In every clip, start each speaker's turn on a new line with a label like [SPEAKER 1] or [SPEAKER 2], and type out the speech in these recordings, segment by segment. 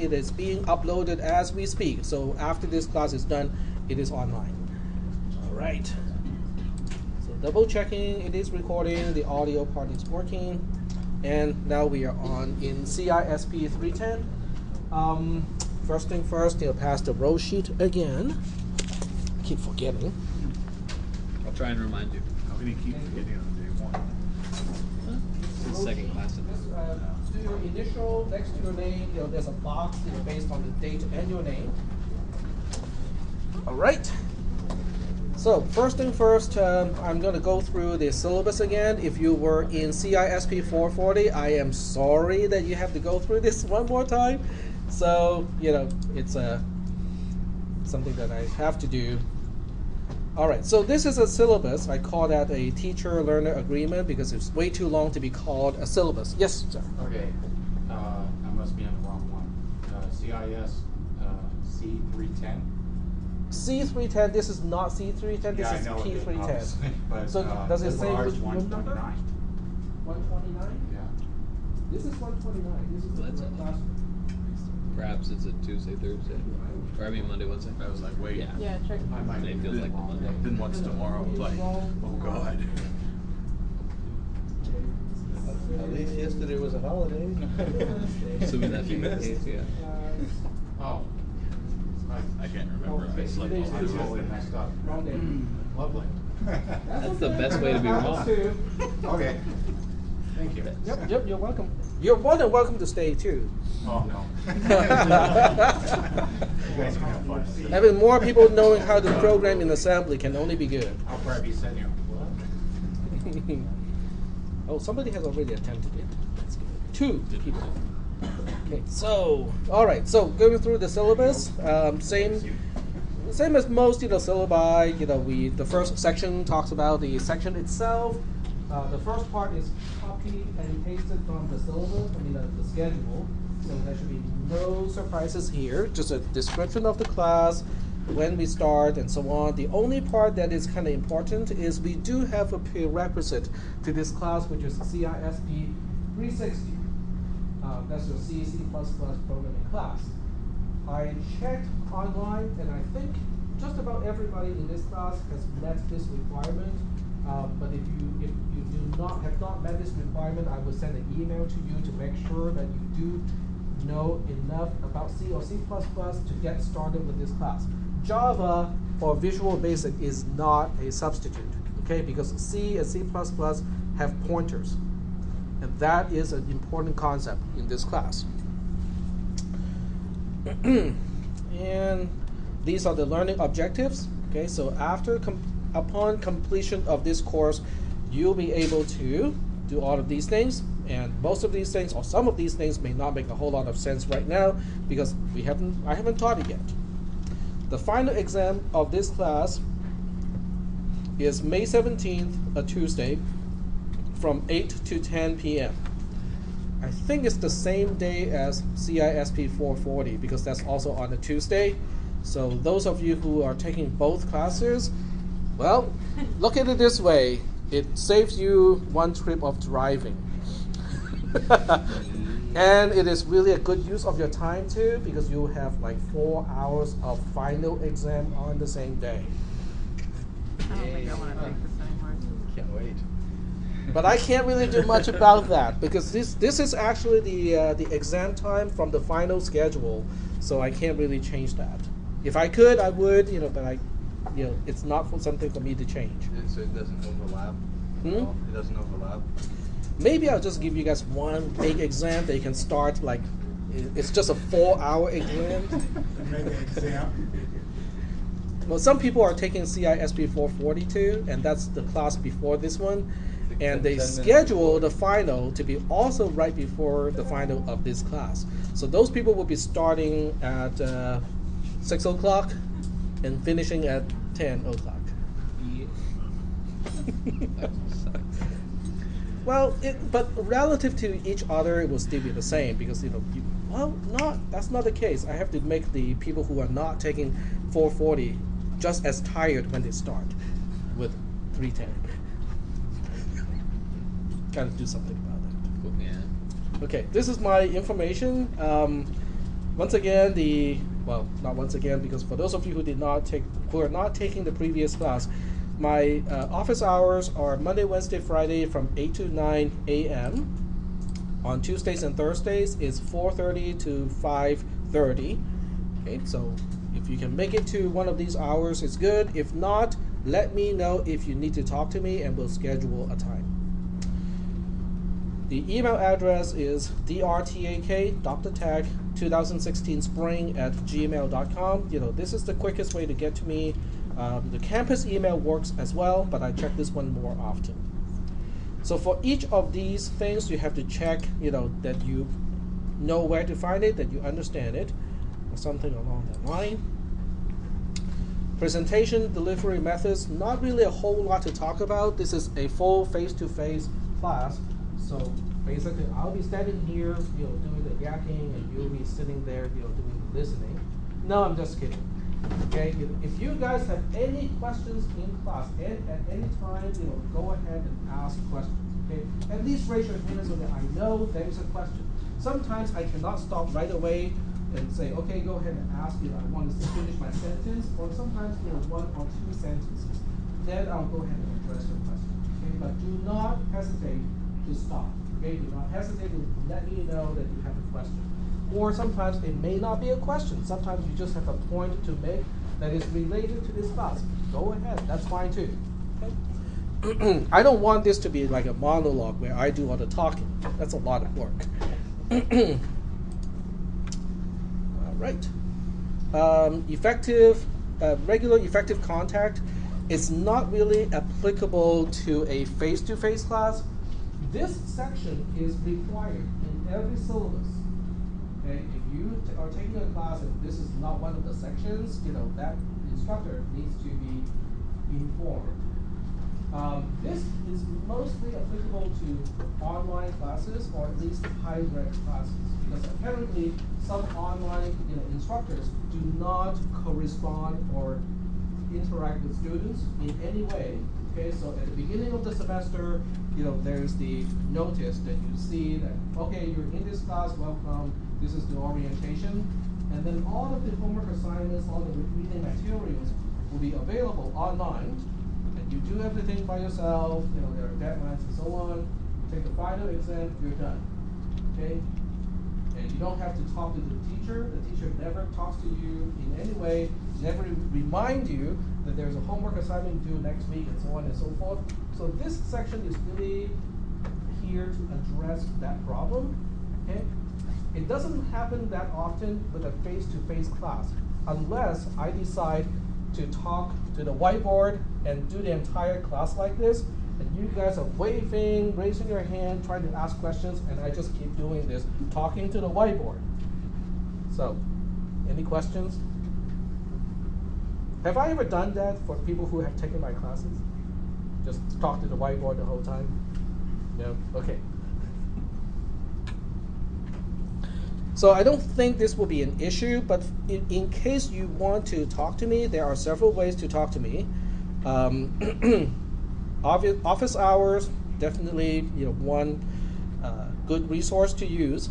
[SPEAKER 1] it is being uploaded as we speak. So after this class is done, it is online. All right. So double checking, it is recording, the audio part is working, and now we are on in cisp310. First thing first, pass the roll sheet again. I keep forgetting.
[SPEAKER 2] I'll try and remind you.
[SPEAKER 3] How can you keep forgetting on day one?
[SPEAKER 2] It's the second class.
[SPEAKER 1] Do your initial next to your name. There's a box based on the date and your name. All right. So first thing first, I'm going to go through the syllabus again. If you were in CISP 440, I am sorry that you have to go through this one more time. So, it's something that I have to do. All right, so this is a syllabus. I call that a teacher-learner agreement because it's way too long to be called a syllabus. Yes, sir?
[SPEAKER 4] Okay, I must be on the wrong one. CIS C310.
[SPEAKER 1] C310, this is not C310, this is P310.
[SPEAKER 4] But,
[SPEAKER 1] so does it say which room number?
[SPEAKER 4] 129.
[SPEAKER 1] 129?
[SPEAKER 4] Yeah.
[SPEAKER 1] This is 129. This is
[SPEAKER 2] Well, that's
[SPEAKER 1] the
[SPEAKER 2] it.
[SPEAKER 1] classroom.
[SPEAKER 2] Perhaps it's a Tuesday, Thursday. Or I mean Monday, Wednesday.
[SPEAKER 3] I was like, wait.
[SPEAKER 2] Yeah.
[SPEAKER 5] Check.
[SPEAKER 4] I might
[SPEAKER 2] It feels like the Monday.
[SPEAKER 3] Then what's tomorrow? Like, oh God.
[SPEAKER 6] At least yesterday was a holiday.
[SPEAKER 2] Assuming that being the case, yeah.
[SPEAKER 4] Oh.
[SPEAKER 3] I can't remember. I slept all
[SPEAKER 4] I'm
[SPEAKER 3] night.
[SPEAKER 4] totally messed up.
[SPEAKER 1] Wrong day.
[SPEAKER 4] Lovely.
[SPEAKER 2] That's the best way to be wrong.
[SPEAKER 4] Okay. Thank you.
[SPEAKER 1] Yep, you're welcome. You're more than welcome to stay too.
[SPEAKER 4] Oh, no. You guys can have fun.
[SPEAKER 1] Having more people knowing how to program in assembly can only be good.
[SPEAKER 4] I'll probably be sitting here.
[SPEAKER 1] Oh, somebody has already attempted it. That's good. 2 people. Okay, so, all right, so going through the syllabus, same as most, syllabi, the first section talks about the section itself. The first part is copied and pasted from the syllabus, the schedule. So there should be no surprises here, just a description of the class, when we start, and so on. The only part that is kind of important is we do have a prerequisite to this class, which is CISP 360. That's your C, C++ programming class. I checked online, and I think just about everybody in this class has met this requirement. But if you have not met this requirement, I will send an email to you to make sure that you do know enough about C or C++ to get started with this class. Java or Visual Basic is not a substitute, okay? Because C and C++ have pointers, and that is an important concept in this class. And these are the learning objectives, okay? So upon completion of this course, you'll be able to do all of these things, and most of these things, or some of these things, may not make a whole lot of sense right now because I haven't taught it yet. The final exam of this class is May 17th, a Tuesday, from 8 to 10 p.m. I think it's the same day as CISP 440 because that's also on a Tuesday. So those of you who are taking both classes, well, look at it this way. It saves you one trip of driving. And it is really a good use of your time too, because you have like 4 hours of final exam on the same day.
[SPEAKER 5] I don't think I want to take this anymore.
[SPEAKER 6] Can't wait.
[SPEAKER 1] But I can't really do much about that because this is actually the exam time from the final schedule, so I can't really change that. If I could, I would, but it's not something for me to change.
[SPEAKER 6] So it doesn't overlap? It doesn't overlap?
[SPEAKER 1] Maybe I'll just give you guys one big exam that you can start, like, it's just a 4-hour exam. Well, some people are taking CISP 440 too, and that's the class before this one. And they schedule the final to be also right before the final of this class. So those people will be starting at 6 o'clock and finishing at 10 o'clock. Well, but relative to each other, it will still be the same because that's not the case. I have to make the people who are not taking 440 just as tired when they start with 310. Got to do something about that.
[SPEAKER 2] Yeah.
[SPEAKER 1] Okay, this is my information. Once again, not once again, because for those of you who are not taking the previous class, my office hours are Monday, Wednesday, Friday from 8 to 9 a.m. On Tuesdays and Thursdays, it's 4:30 to 5:30. Okay, so if you can make it to one of these hours, it's good. If not, let me know if you need to talk to me, and we'll schedule a time. The email address is drtag.2016spring@gmail.com. This is the quickest way to get to me. The campus email works as well, but I check this one more often. So for each of these things, you have to check, that you know where to find it, that you understand it, or something along that line. Presentation delivery methods, not really a whole lot to talk about. This is a full face-to-face class. So basically, I'll be standing here, doing the yakking, and you'll be sitting there, doing the listening. No, I'm just kidding. Okay, if you guys have any questions in class, at any time, go ahead and ask questions. Okay, at least raise your hand so that I know there is a question. Sometimes I cannot stop right away and say, okay, go ahead and ask. I want to finish my sentence, or sometimes one or two sentences. Then I'll go ahead and address your question. Okay, but do not hesitate to stop. Okay, do not hesitate to let me know that you have a question. Or sometimes it may not be a question. Sometimes you just have a point to make that is related to this class. Go ahead, that's fine too. Okay? I don't want this to be like a monologue where I do all the talking. That's a lot of work. All right. Regular effective contact is not really applicable to a face-to-face class. This section is required in every syllabus. Okay, if you are taking a class and this is not one of the sections, that instructor needs to be informed. This is mostly applicable to online classes, or at least hybrid classes, because apparently some online instructors do not correspond or interact with students in any way. Okay, so at the beginning of the semester, there's the notice that you see that, okay, you're in this class, welcome. This is the orientation, and then all of the homework assignments, all the reading materials will be available online, and you do everything by yourself. There are deadlines and so on. You take the final exam, you're done. Okay, and you don't have to talk to the teacher. The teacher never talks to you in any way, never remind you that there's a homework assignment due next week, and so on and so forth. So this section is really here to address that problem. Okay. It doesn't happen that often with a face-to-face class, unless I decide to talk to the whiteboard and do the entire class like this, and you guys are waving, raising your hand, trying to ask questions, and I just keep doing this, talking to the whiteboard. So, any questions? Have I ever done that for people who have taken my classes? Just talk to the whiteboard the whole time? No? Okay. So I don't think this will be an issue, but in case you want to talk to me, there are several ways to talk to me. Office hours, definitely one good resource to use.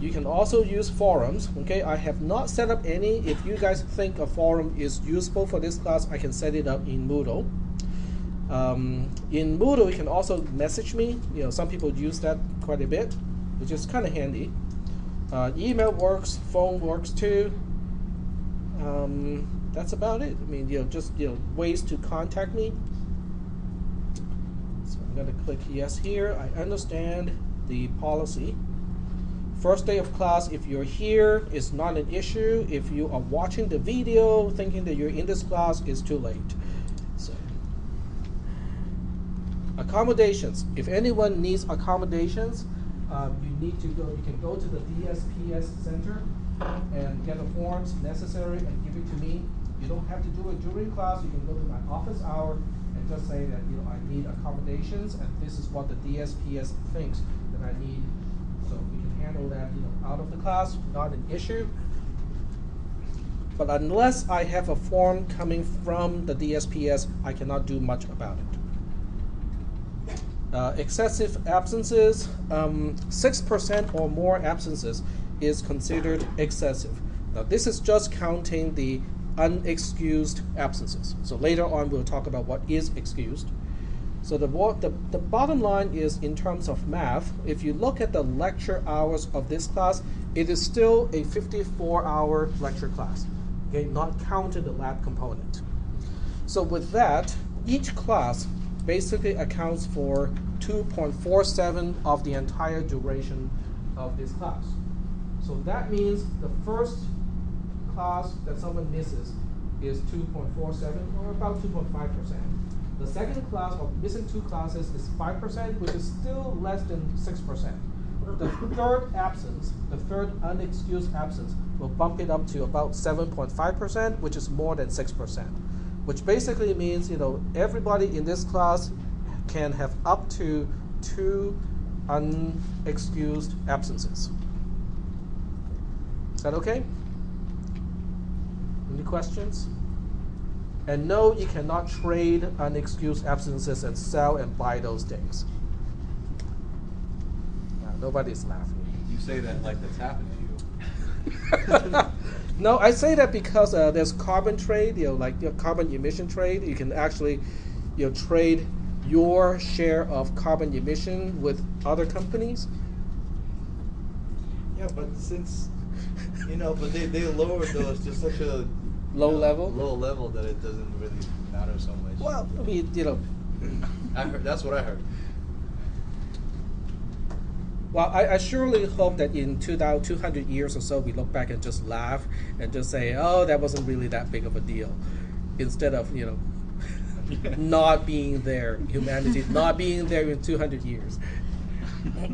[SPEAKER 1] You can also use forums. Okay, I have not set up any. If you guys think a forum is useful for this class, I can set it up in Moodle. In Moodle, you can also message me. Some people use that quite a bit, which is kind of handy. Email works, phone works too. That's about it. I mean, just ways to contact me. So I'm going to click yes here. I understand the policy. First day of class, if you're here, it's not an issue. If you are watching the video thinking that you're in this class, it's too late. So, accommodations. If anyone needs accommodations, you can go to the DSPS Center and get the forms necessary and give it to me. You don't have to do it during class. You can go to my office hour and just say that I need accommodations, and this is what the DSPS thinks that I need. So we can handle that out of the class, not an issue. But unless I have a form coming from the DSPS, I cannot do much about it. Excessive absences, 6% or more absences is considered excessive. Now this is just counting the unexcused absences. So later on we'll talk about what is excused. So the bottom line is, in terms of math, if you look at the lecture hours of this class, it is still a 54-hour lecture class, okay, not counting the lab component. So with that, each class basically accounts for 2.47 of the entire duration of this class. So that means the first class that someone misses is 2.47, or about 2.5%. The second class of missing 2 classes is 5%, which is still less than 6%. The third absence, the third unexcused absence, will bump it up to about 7.5%, which is more than 6%. Which basically means, everybody in this class can have up to 2 unexcused absences. Is that okay? Any questions? And no, you cannot trade unexcused absences and sell and buy those days. Nobody's laughing.
[SPEAKER 6] You say that like that's happened to you.
[SPEAKER 1] No, I say that because there's carbon trade, like your carbon emission trade. You can actually, trade your share of carbon emission with other companies.
[SPEAKER 6] Yeah, but since, but they lowered those to such a
[SPEAKER 1] Low level
[SPEAKER 6] that it doesn't really matter so much.
[SPEAKER 1] Well, I mean,
[SPEAKER 6] I heard, that's what I heard.
[SPEAKER 1] Well, I surely hope that in 200 years or so, we look back and just laugh and just say, oh, that wasn't really that big of a deal. Instead of, not being there, humanity not being there in 200 years.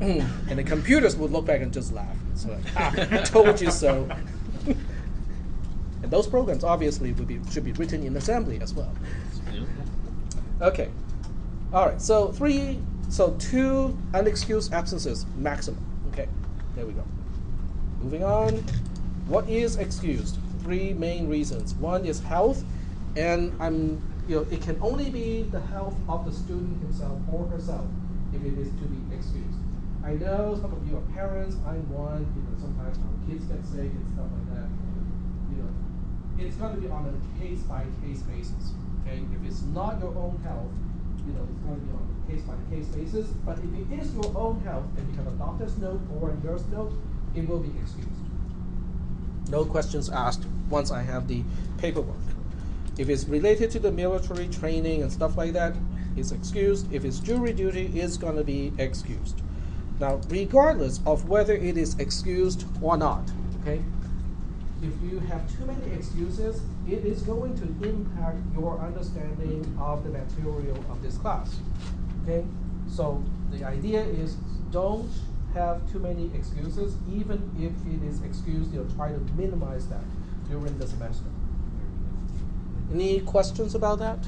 [SPEAKER 1] And the computers would look back and just laugh. It's like, I told you so. And those programs obviously should be written in assembly as well. Okay. All right. So 2 unexcused absences maximum. Okay. There we go. Moving on. What is excused? 3 main reasons. One is health, and it can only be the health of the student himself or herself if it is to be excused. I know some of you are parents. I'm one. Sometimes our kids get sick and stuff like that. It's going to be on a case-by-case basis. Okay, if it's not your own health, it's going to be on a case-by-case basis. But if it is your own health and you have a doctor's note or a nurse note, it will be excused. No questions asked once I have the paperwork. If it's related to the military training and stuff like that, it's excused. If it's jury duty, it's going to be excused. Now, regardless of whether it is excused or not, okay, if you have too many excuses, it is going to impact your understanding of the material of this class. Okay? So the idea is, don't have too many excuses. Even if it is excused, try to minimize that during the semester. Any questions about that?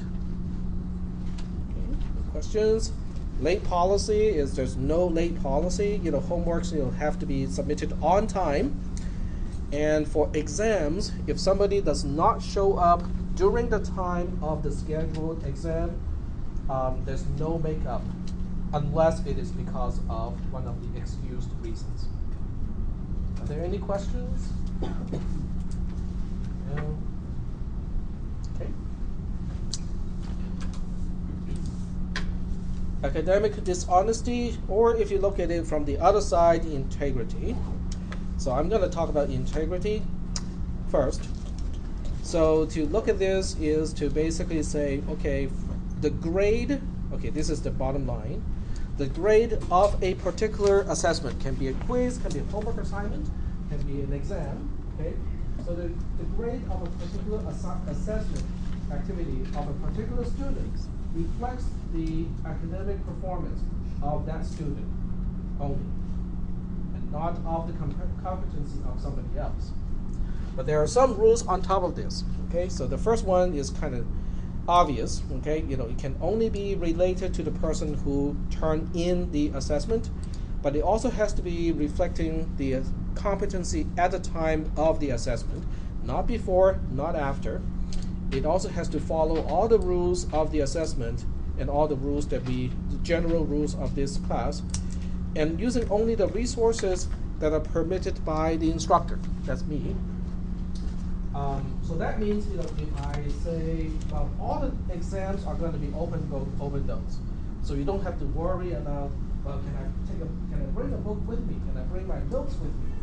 [SPEAKER 1] Okay. No questions? Late policy is there's no late policy. Homeworks have to be submitted on time. And for exams, if somebody does not show up during the time of the scheduled exam, there's no makeup, unless it is because of one of the excused reasons. Are there any questions? No? Okay. Academic dishonesty, or if you look at it from the other side, integrity. So I'm going to talk about integrity first. So to look at this is to basically say, okay, the grade, okay, this is the bottom line. The grade of a particular assessment can be a quiz, can be a homework assignment, can be an exam, okay? So the grade of a particular assessment activity of a particular student reflects the academic performance of that student only, not of the competency of somebody else. But there are some rules on top of this. Okay, so the first one is kind of obvious. Okay, it can only be related to the person who turned in the assessment, but it also has to be reflecting the competency at the time of the assessment, not before, not after. It also has to follow all the rules of the assessment and all the general rules of this class, and using only the resources that are permitted by the instructor. That's me. So that means, if I say, well, all the exams are going to be open those. So you don't have to worry about, well, can I bring a book with me? Can I bring my notes with me?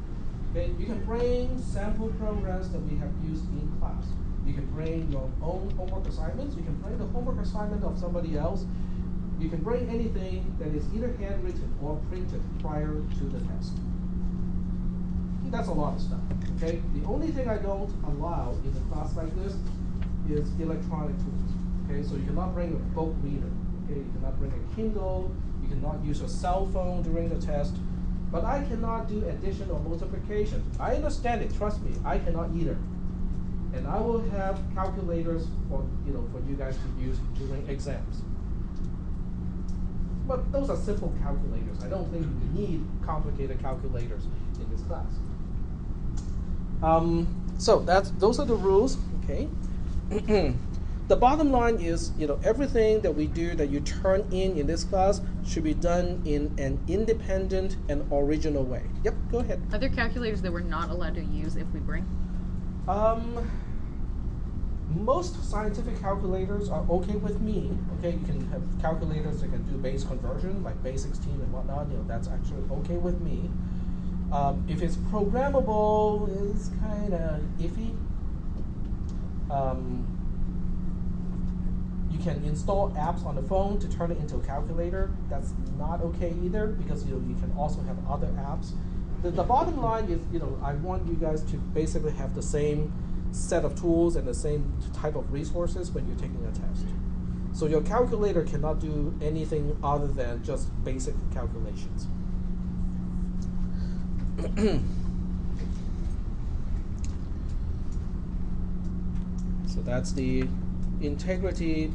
[SPEAKER 1] Okay, you can bring sample programs that we have used in class. You can bring your own homework assignments. You can bring the homework assignment of somebody else. You can bring anything that is either handwritten or printed prior to the test. That's a lot of stuff, okay? The only thing I don't allow in a class like this is electronic tools, okay? So you cannot bring a book reader, okay? You cannot bring a Kindle. You cannot use a cell phone during the test. But I cannot do addition or multiplication. I understand it, trust me, I cannot either. And I will have calculators for you guys to use during exams. But those are simple calculators. I don't think you need complicated calculators in this class. So those are the rules, okay? The bottom line is, everything that we do that you turn in this class should be done in an independent and original way. Yep, go ahead.
[SPEAKER 5] Are there calculators that we're not allowed to use if we bring?
[SPEAKER 1] Most scientific calculators are okay with me. Okay, you can have calculators that can do base conversion, like base 16 and whatnot. That's actually okay with me. If it's programmable, it's kind of iffy. You can install apps on the phone to turn it into a calculator. That's not okay either, because you can also have other apps. The bottom line is, I want you guys to basically have the same set of tools and the same type of resources when you're taking a test. So your calculator cannot do anything other than just basic calculations. So that's the integrity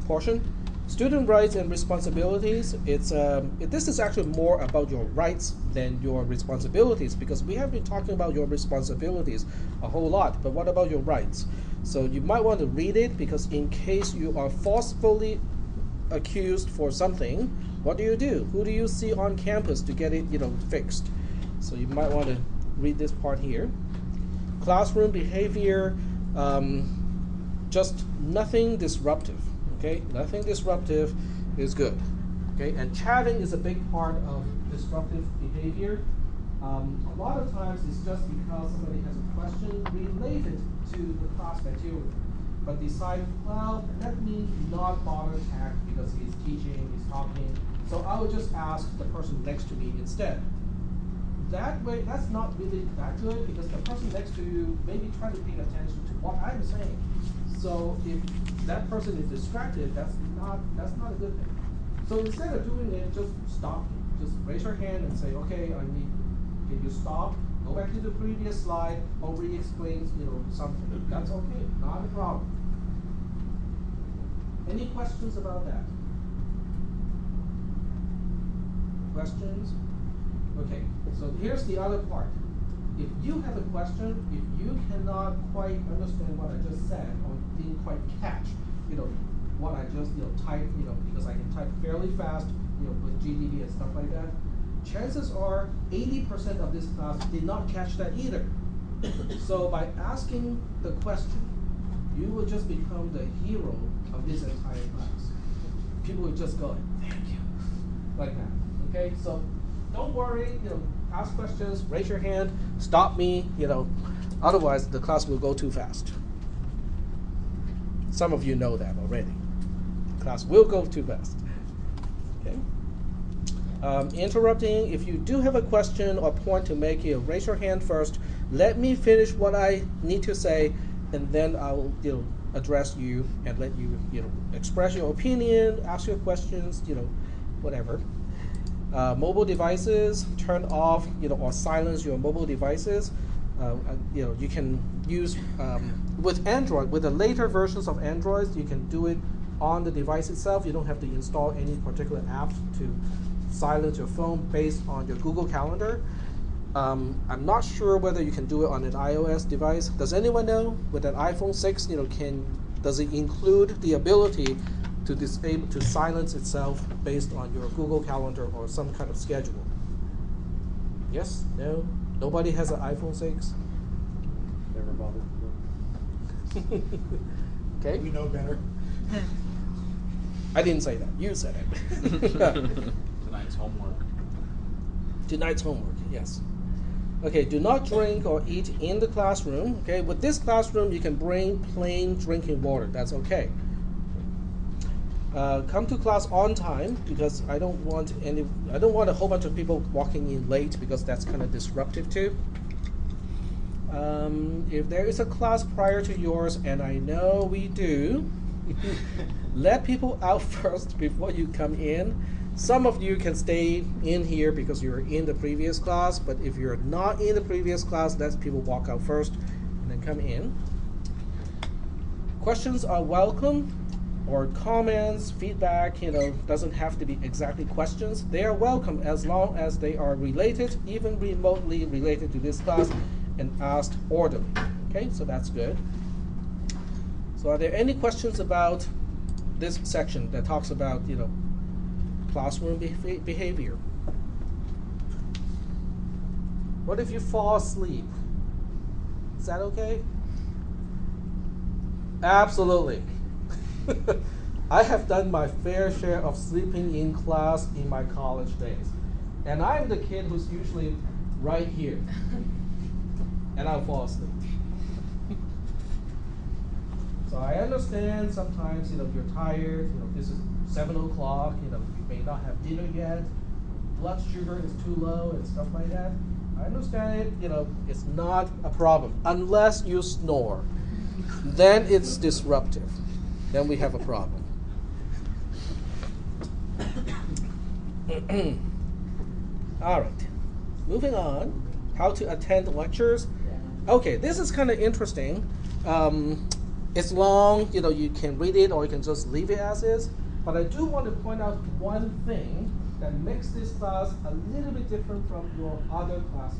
[SPEAKER 1] portion. Student rights and responsibilities. This is actually more about your rights than your responsibilities, because we have been talking about your responsibilities a whole lot, but what about your rights? So you might want to read it, because in case you are forcefully accused for something, what do? Who do you see on campus to get it fixed? So you might want to read this part here. Classroom behavior, just nothing disruptive. Okay, nothing disruptive is good. Okay, and chatting is a big part of disruptive behavior. A lot of times it's just because somebody has a question related to the class material, but decide, well, let me not bother tag because he's teaching, he's talking, so I will just ask the person next to me instead. That way, that's not really that good, because the person next to you may be trying to pay attention to what I'm saying. So if that person is distracted, that's not a good thing. So instead of doing it, just stop. Just raise your hand and say, okay, can you stop? Go back to the previous slide or re-explain, something. That's okay, not a problem. Any questions about that? Questions? Okay, so here's the other part. If you have a question, if you cannot quite understand what I just said, or didn't quite catch, what I just typed, because I can type fairly fast, with GDB and stuff like that, chances are 80% of this class did not catch that either. So by asking the question, you will just become the hero of this entire class. People will just go, thank you, like that. Okay, so don't worry, ask questions, raise your hand, stop me, otherwise the class will go too fast. Some of you know that already. Class will go too fast. Okay. Interrupting, if you do have a question or point to make, raise your hand first. Let me finish what I need to say, and then I'll address you and let you express your opinion, ask your questions, whatever. Mobile devices, turn off or silence your mobile devices. You can use with Android, with the later versions of Androids, you can do it on the device itself. You don't have to install any particular app to silence your phone based on your Google Calendar. I'm not sure whether you can do it on an iOS device. Does anyone know with an iPhone 6, does it include the ability to silence itself based on your Google Calendar or some kind of schedule? Yes? No? Nobody has an iPhone 6?
[SPEAKER 7] Never bothered to look.
[SPEAKER 1] Okay.
[SPEAKER 7] We know better.
[SPEAKER 1] I didn't say that. You said it.
[SPEAKER 3] Tonight's homework.
[SPEAKER 1] Tonight's homework, yes. Okay, do not drink or eat in the classroom. Okay, with this classroom, you can bring plain drinking water. That's okay. Come to class on time because I don't want a whole bunch of people walking in late because that's kind of disruptive too. If there is a class prior to yours, and I know we do, let people out first before you come in. Some of you can stay in here because you're in the previous class, but if you're not in the previous class, let people walk out first and then come in. Questions are welcome, or comments, feedback, doesn't have to be exactly questions. They are welcome as long as they are related, even remotely related to this class, and asked orderly. Okay, so that's good. So are there any questions about this section that talks about, classroom behavior? What if you fall asleep? Is that okay? Absolutely. I have done my fair share of sleeping in class in my college days. And I'm the kid who's usually right here. And I'll fall asleep. So I understand sometimes, you're tired, this is 7 o'clock, you may not have dinner yet, blood sugar is too low and stuff like that. I understand it, it's not a problem unless you snore. Then it's disruptive. Then we have a problem. All right, moving on. How to attend lectures. Okay, this is kind of interesting. It's long, you can read it or you can just leave it as is. But I do want to point out one thing that makes this class a little bit different from your other classes.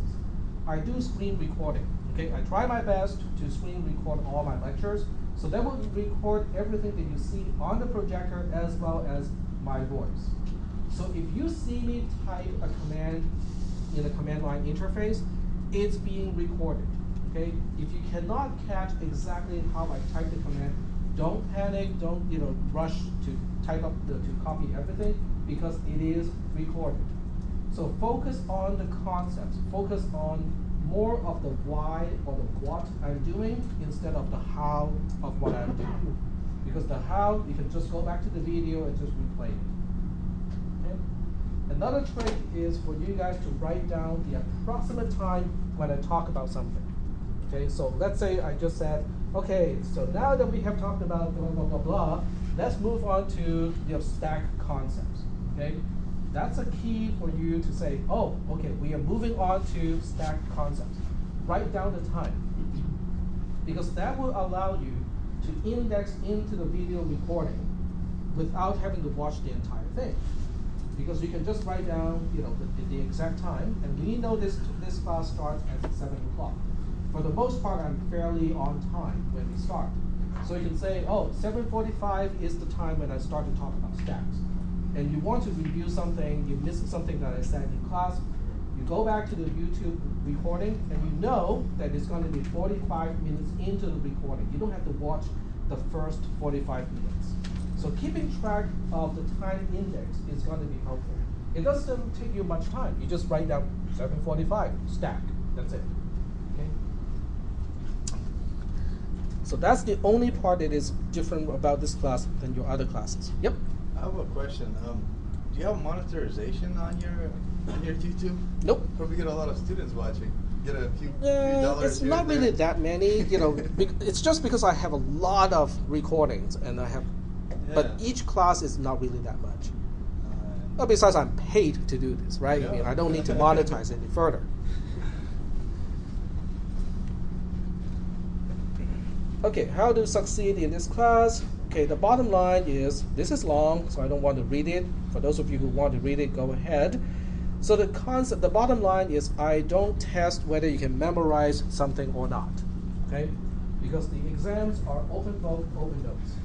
[SPEAKER 1] I do screen recording. Okay, I try my best to screen record all my lectures. So that will record everything that you see on the projector as well as my voice. So if you see me type a command in the command line interface, it's being recorded. Okay? If you cannot catch exactly how I type the command, don't panic, don't rush to type up to copy everything because it is recorded. So focus on the concepts, focus on more of the why or the what I'm doing instead of the how of what I'm doing. Because the how, you can just go back to the video and just replay it. Okay? Another trick is for you guys to write down the approximate time when I talk about something. Okay, so let's say I just said, okay, so now that we have talked about blah, blah, blah, blah, let's move on to stack concepts. Okay, that's a key for you to say, oh, okay, we are moving on to stack concepts. Write down the time, because that will allow you to index into the video recording without having to watch the entire thing. Because you can just write down the exact time, and we know this class starts at 7 o'clock. For the most part, I'm fairly on time when we start. So you can say, oh, 7:45 is the time when I start to talk about stacks. And you want to review something, you missed something that I said in class, you go back to the YouTube recording, and you know that it's going to be 45 minutes into the recording. You don't have to watch the first 45 minutes. So keeping track of the time index is going to be helpful. It doesn't take you much time. You just write down 7:45, stack, that's it. So that's the only part that is different about this class than your other classes. Yep.
[SPEAKER 6] I have a question. Do you have monetization on your YouTube?
[SPEAKER 1] Nope.
[SPEAKER 6] Probably get a lot of students watching. Get a few dollars.
[SPEAKER 1] It's
[SPEAKER 6] here
[SPEAKER 1] not
[SPEAKER 6] and there.
[SPEAKER 1] really that many. It's just because I have a lot of recordings and I have, but each class is not really that much. Well, besides, I'm paid to do this, right?
[SPEAKER 6] Yeah.
[SPEAKER 1] I mean, I don't need to monetize any further. Okay, how to succeed in this class? Okay, the bottom line is, this is long, so I don't want to read it. For those of you who want to read it, go ahead. So the bottom line is, I don't test whether you can memorize something or not, okay? Because the exams are open book, open notes.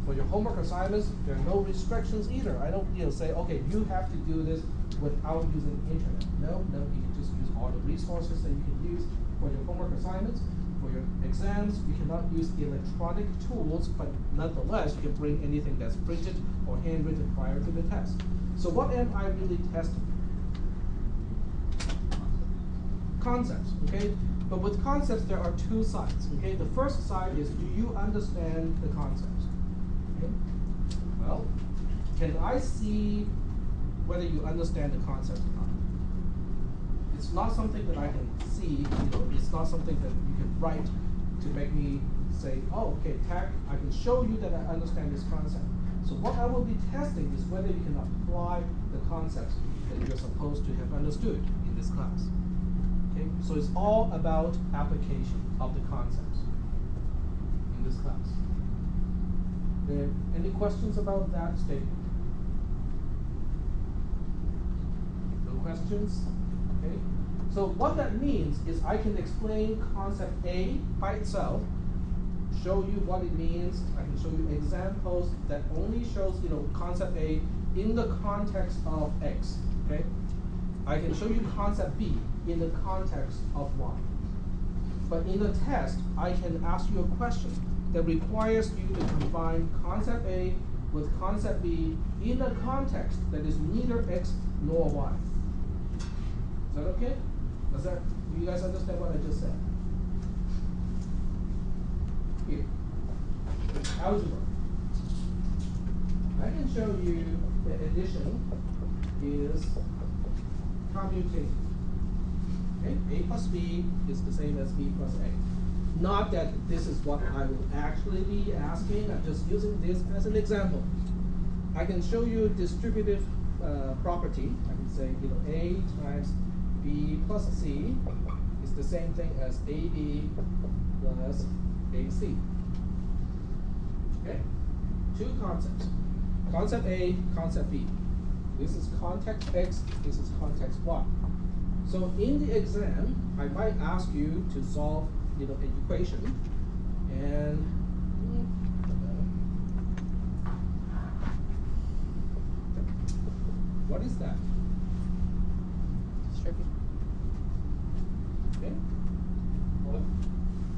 [SPEAKER 1] For your homework assignments, there are no restrictions either. I don't say, okay, you have to do this without using the internet. No, you can just use all the resources that you can use for your homework assignments, for your exams. You cannot use electronic tools, but nonetheless, you can bring anything that's printed or handwritten prior to the test. So what am I really testing? Concepts, okay? But with concepts, there are two sides, okay? The first side is, do you understand the concepts? Okay? Well, can I see whether you understand the concept or not? It's not something that I can see, it's not something that you can write to make me say, oh, okay, tech, I can show you that I understand this concept. So what I will be testing is whether you can apply the concepts that you're supposed to have understood in this class. Okay? So it's all about application of the concepts in this class. Any questions about that statement? No questions? Okay. So what that means is I can explain concept A by itself, show you what it means. I can show you examples that only shows concept A in the context of X. Okay. I can show you concept B in the context of Y. But in the test, I can ask you a question that requires you to combine concept A with concept B in a context that is neither X nor Y. Is that okay? Do you guys understand what I just said? Here. Algebra. I can show you that addition is commutative. Okay? A plus B is the same as B plus A. Not that this is what I will actually be asking, I'm just using this as an example. I can show you distributive property. I can say A times B plus C is the same thing as AB plus AC. Okay? Two concepts. Concept A, concept B. This is context X, this is context Y. So in the exam, I might ask you to solve an equation, and what is that?
[SPEAKER 5] Distribute.
[SPEAKER 1] Okay.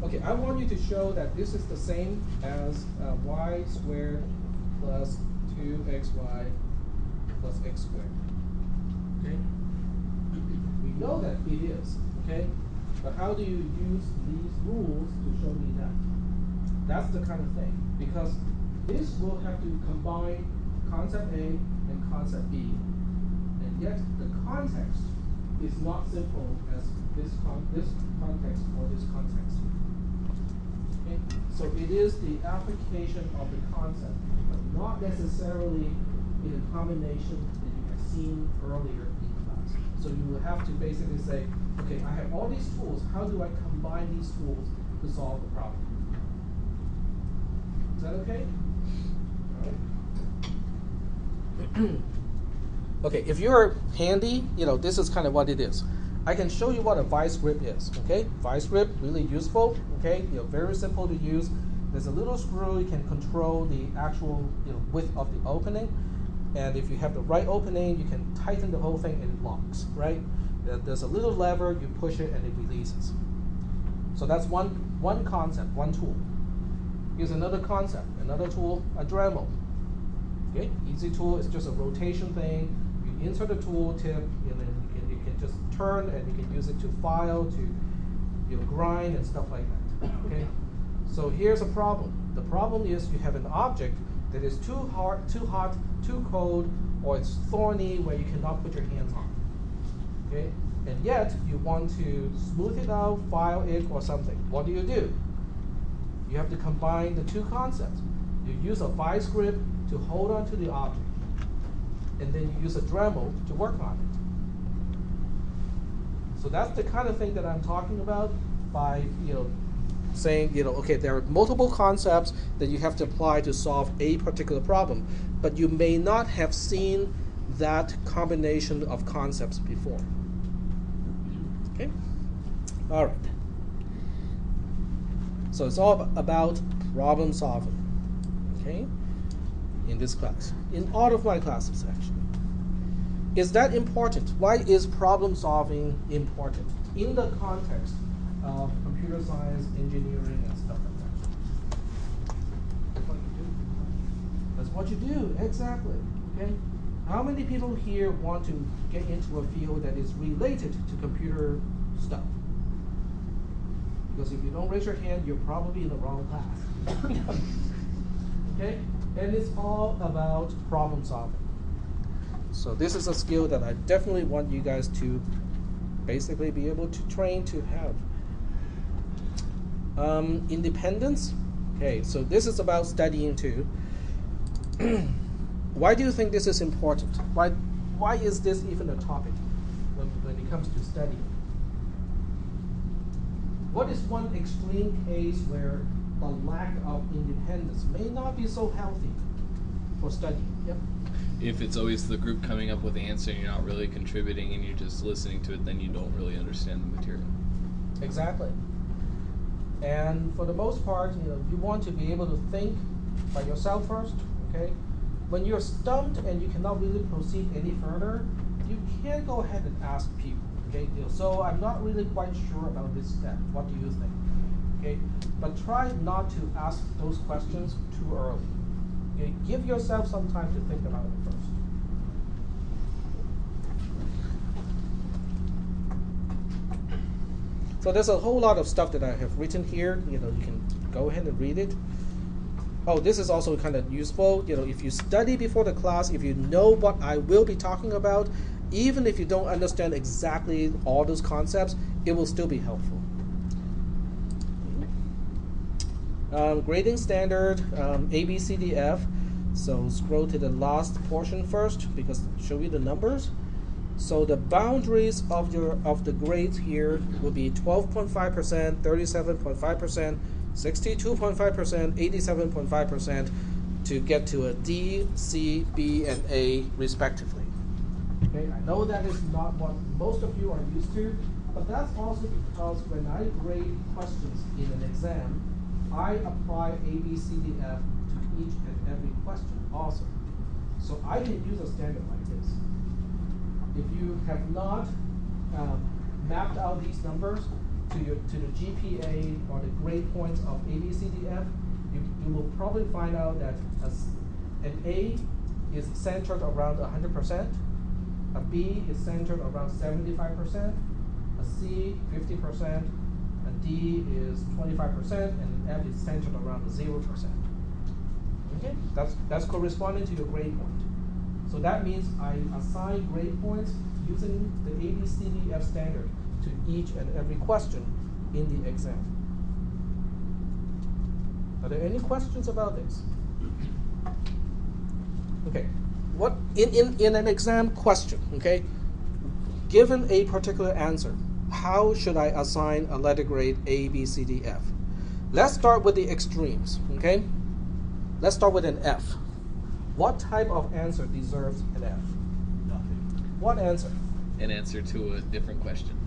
[SPEAKER 1] Okay, I want you to show that this is the same as y squared plus 2xy plus x squared. Okay? We know that it is, okay? But how do you use these rules to show me that? That's the kind of thing. Because this will have to combine concept A and concept B. And yet the context is not simple as this context or this context. Okay? So it is the application of the concept, but not necessarily in a combination that you have seen earlier in class. So you will have to basically say, okay, I have all these tools, how do I combine these tools to solve the problem? Is that okay? All right. Okay, if you're handy, this is kind of what it is. I can show you what a vice grip is, okay? Vice grip, really useful, okay? Very simple to use. There's a little screw, you can control the actual width of the opening. And if you have the right opening, you can tighten the whole thing and it locks, right? There's a little lever, you push it and it releases. So that's one concept, one tool. Here's another concept, another tool, a Dremel. Okay, easy tool, it's just a rotation thing. You insert the tool tip, and then you can just turn and you can use it to file, to grind and stuff like that. Okay, so here's a problem. The problem is you have an object that is too hot, too cold, or it's thorny where you cannot put your hands on. Okay, and yet you want to smooth it out, file it, or something. What do? You have to combine the two concepts. You use a vice grip to hold on to the object, and then you use a Dremel to work on it. So that's the kind of thing that I'm talking about by saying okay, there are multiple concepts that you have to apply to solve a particular problem, but you may not have seen that combination of concepts before. Okay, all right. So it's all about problem solving. Okay, in this class, in all of my classes actually. is that important? Why is problem solving important in the context of computer science, engineering, and stuff like that? That's what you do. That's what you do, exactly. Okay. How many people here want to get into a field that is related to computer stuff? Because if you don't raise your hand, you're probably in the wrong class. Okay? And it's all about problem solving. So this is a skill that I definitely want you guys to basically be able to train to have. Independence. Okay, so this is about studying too. Why do you think this is important? Why is this even a topic when it comes to studying? What is one extreme case where the lack of independence may not be so healthy for studying? Yep.
[SPEAKER 2] If it's always the group coming up with the answer and you're not really contributing and you're just listening to it, then you don't really understand the material.
[SPEAKER 1] Exactly. And for the most part, you want to be able to think by yourself first, okay? When you're stumped and you cannot really proceed any further, you can go ahead and ask people, okay? So I'm not really quite sure about this step. What do you think? Okay? But try not to ask those questions too early. Okay? Give yourself some time to think about it first. So there's a whole lot of stuff that I have written here. You can go ahead and read it. Oh, this is also kind of useful. If you study before the class, if you know what I will be talking about, even if you don't understand exactly all those concepts, it will still be helpful. Grading standard, A, B, C, D, F. So scroll to the last portion first because I'll show you the numbers. So the boundaries of the grades here will be 12.5%, 37.5%, 62.5%, 87.5% to get to a D, C, B, and A respectively. Okay, I know that is not what most of you are used to, but that's also because when I grade questions in an exam, I apply A, B, C, D, F to each and every question also. So I can use a standard like this. If you have not mapped out these numbers to the GPA or the grade points of A, B, C, D, F, you will probably find out that an A is centered around 100%, a B is centered around 75%, a C 50%, a D is 25%, and an F is centered around 0%. Okay, that's corresponding to your grade point. So that means I assign grade points using the A, B, C, D, F standard to each and every question in the exam. Are there any questions about this? Okay, what in an exam question, okay, given a particular answer, how should I assign a letter grade A, B, C, D, F? Let's start with the extremes, okay? Let's start with an F. What type of answer deserves an F?
[SPEAKER 6] Nothing.
[SPEAKER 1] What answer?
[SPEAKER 2] An answer to a different question.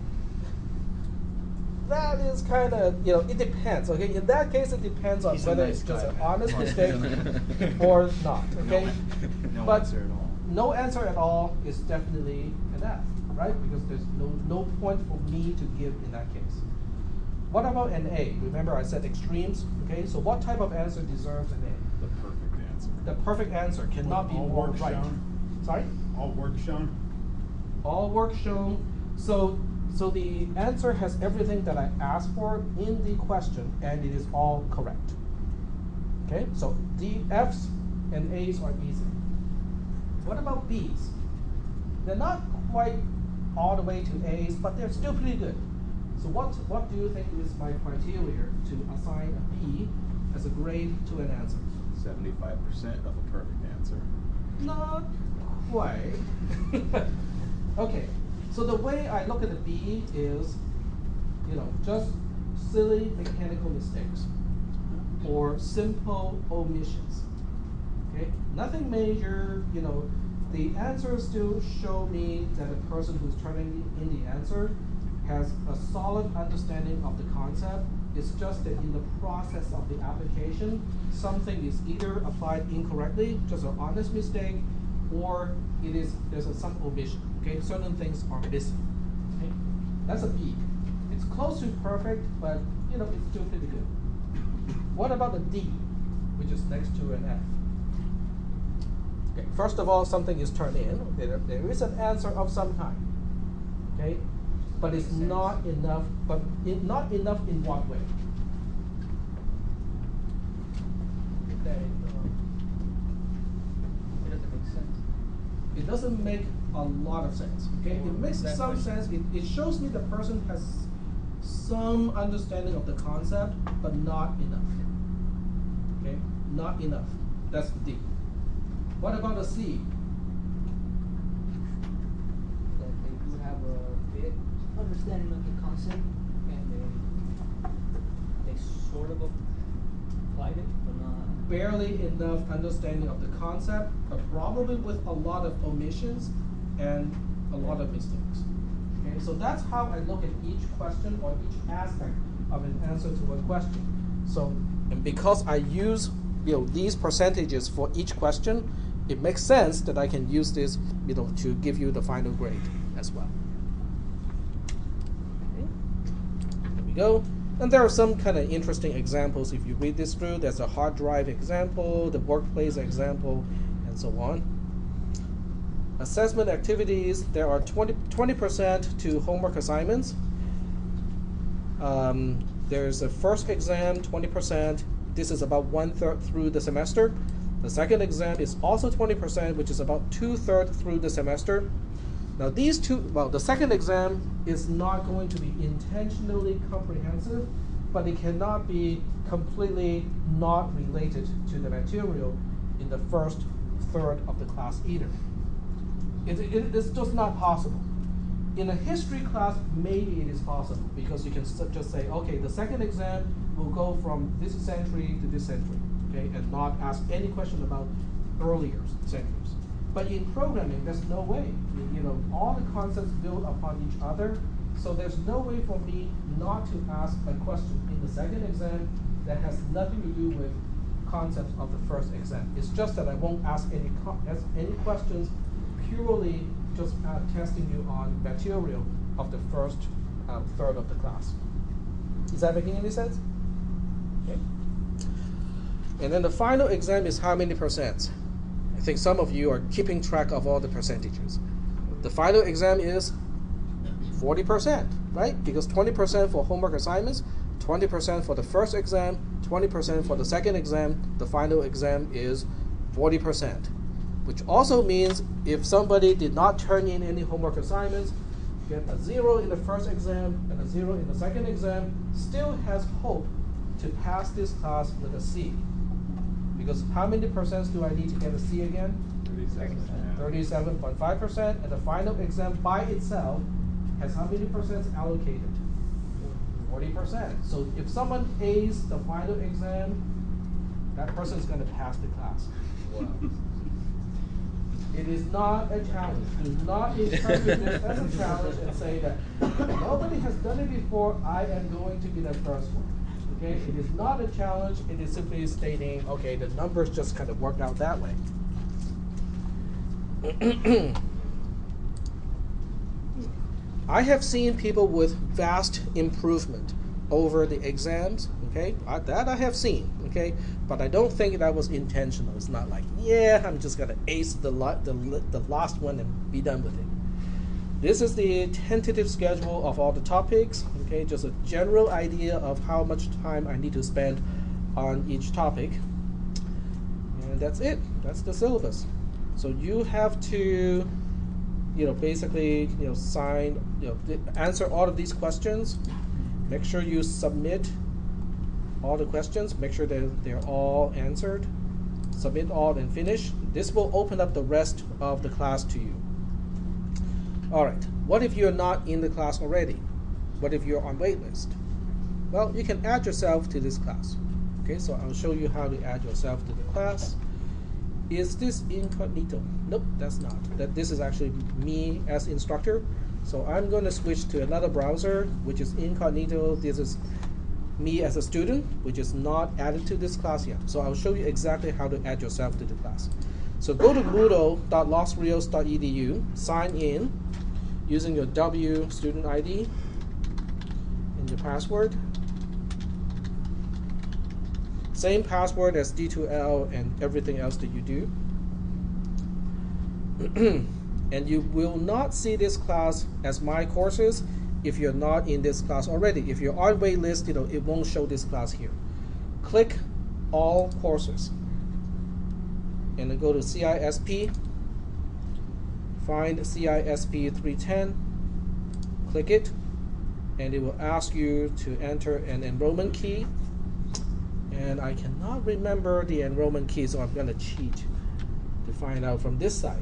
[SPEAKER 1] That is kind of, it depends, okay? In that case, it depends on
[SPEAKER 6] He's a
[SPEAKER 1] whether
[SPEAKER 6] nice
[SPEAKER 1] it's just
[SPEAKER 6] guy,
[SPEAKER 1] an
[SPEAKER 6] man.
[SPEAKER 1] honest mistake or not, okay?
[SPEAKER 6] No
[SPEAKER 1] But
[SPEAKER 6] answer at all.
[SPEAKER 1] no answer at all is definitely an F, right? Because there's no point for me to give in that case. What about an A? Remember I said extremes, okay? So what type of answer deserves an A?
[SPEAKER 3] The perfect answer.
[SPEAKER 1] The perfect answer cannot be
[SPEAKER 3] All
[SPEAKER 1] more
[SPEAKER 3] work
[SPEAKER 1] right.
[SPEAKER 3] shown.
[SPEAKER 1] Sorry?
[SPEAKER 3] All work shown.
[SPEAKER 1] All work shown. So the answer has everything that I asked for in the question, and it is all correct. Okay, so the F's and A's are easy. What about B's? They're not quite all the way to A's, but they're still pretty good. So what do you think is my criteria to assign a B as a grade to an answer?
[SPEAKER 3] 75% of a perfect answer.
[SPEAKER 1] Not quite. Okay, so the way I look at the B is, just silly mechanical mistakes or simple omissions. Okay, nothing major. The answers still show me that the person who's turning in the answer has a solid understanding of the concept. It's just that in the process of the application, something is either applied incorrectly, just an honest mistake, or there's some omission. Okay, certain things are missing. Okay, that's a B. It's close to perfect, but it's still pretty good. What about the D, which is next to an F? Okay, first of all, something is turned in. Okay, there is an answer of some kind. Okay, but it's not enough. But not enough in what way?
[SPEAKER 8] That it doesn't make sense.
[SPEAKER 1] It doesn't make a lot of sense. Okay, it makes
[SPEAKER 8] That
[SPEAKER 1] some
[SPEAKER 8] question.
[SPEAKER 1] sense. It shows me the person has some understanding of the concept, but not enough. Okay, not enough. That's the D. What about the C?
[SPEAKER 8] That they do have a bit understanding of the concept, and they sort of applied it, but not.
[SPEAKER 1] Barely enough understanding of the concept, but probably with a lot of omissions and a lot of mistakes. Okay, so that's how I look at each question or each aspect of an answer to a question. So, and because I use these percentages for each question, it makes sense that I can use this to give you the final grade as well. Okay. There we go. And there are some kind of interesting examples if you read this through. There's a hard drive example, the workplace example, and so on. Assessment activities, there are 20% to homework assignments. There's a first exam, 20%. This is about 1/3 through the semester. The second exam is also 20%, which is about 2/3 through the semester. Now these two, the second exam is not going to be intentionally comprehensive, but it cannot be completely not related to the material in the first third of the class either. It's just not possible. In a history class, maybe it is possible because you can just say, okay, the second exam will go from this century to this century, okay, and not ask any question about earlier centuries. But in programming, there's no way. All the concepts build upon each other, so there's no way for me not to ask a question in the second exam that has nothing to do with concepts of the first exam. It's just that I won't ask any questions purely just testing you on material of the first third of the class. Is that making any sense? Okay. And then the final exam is how many percent? I think some of you are keeping track of all the percentages. The final exam is 40%, right? Because 20% for homework assignments, 20% for the first exam, 20% for the second exam. The final exam is 40%, which also means if somebody did not turn in any homework assignments, get a 0 in the first exam and a 0 in the second exam, still has hope to pass this class with a C. Because how many percent do I need to get a C again? 37.5%, and the final exam by itself has how many percent allocated? 40%. So if someone A's the final exam, that person is going to pass the class.
[SPEAKER 2] Wow.
[SPEAKER 1] It is not a challenge. Do not interpret this as a challenge and say that nobody has done it before, I am going to be the first one. Okay? It is not a challenge, it is simply stating, okay, the numbers just kind of work out that way. I have seen people with vast improvement over the exams, okay? That I have seen, okay? But I don't think that was intentional. It's not like, yeah, I'm just gonna ace the last one and be done with it. This is the tentative schedule of all the topics, okay? Just a general idea of how much time I need to spend on each topic. And that's it. That's the syllabus. So you have to, basically, answer all of these questions. Make sure you submit all the questions. Make sure that they're all answered. Submit all and finish. This will open up the rest of the class to you. All right. What if you're not in the class already? What if you're on waitlist? Well, you can add yourself to this class. Okay, so I'll show you how to add yourself to the class. Is this incognito? Nope, that's not. This is actually me as instructor. So I'm going to switch to another browser, which is incognito. This is me as a student, which is not added to this class yet. So I'll show you exactly how to add yourself to the class. So go to moodle.losrios.edu, sign in using your W student ID and your password. Same password as D2L and everything else that you do. And you will not see this class as my courses if you're not in this class already. If you're on waitlist, it won't show this class here. Click all courses and then go to CISP, find cisp310, click it, and it will ask you to enter an enrollment key. And I cannot remember the enrollment key, so I'm going to cheat to find out from this side.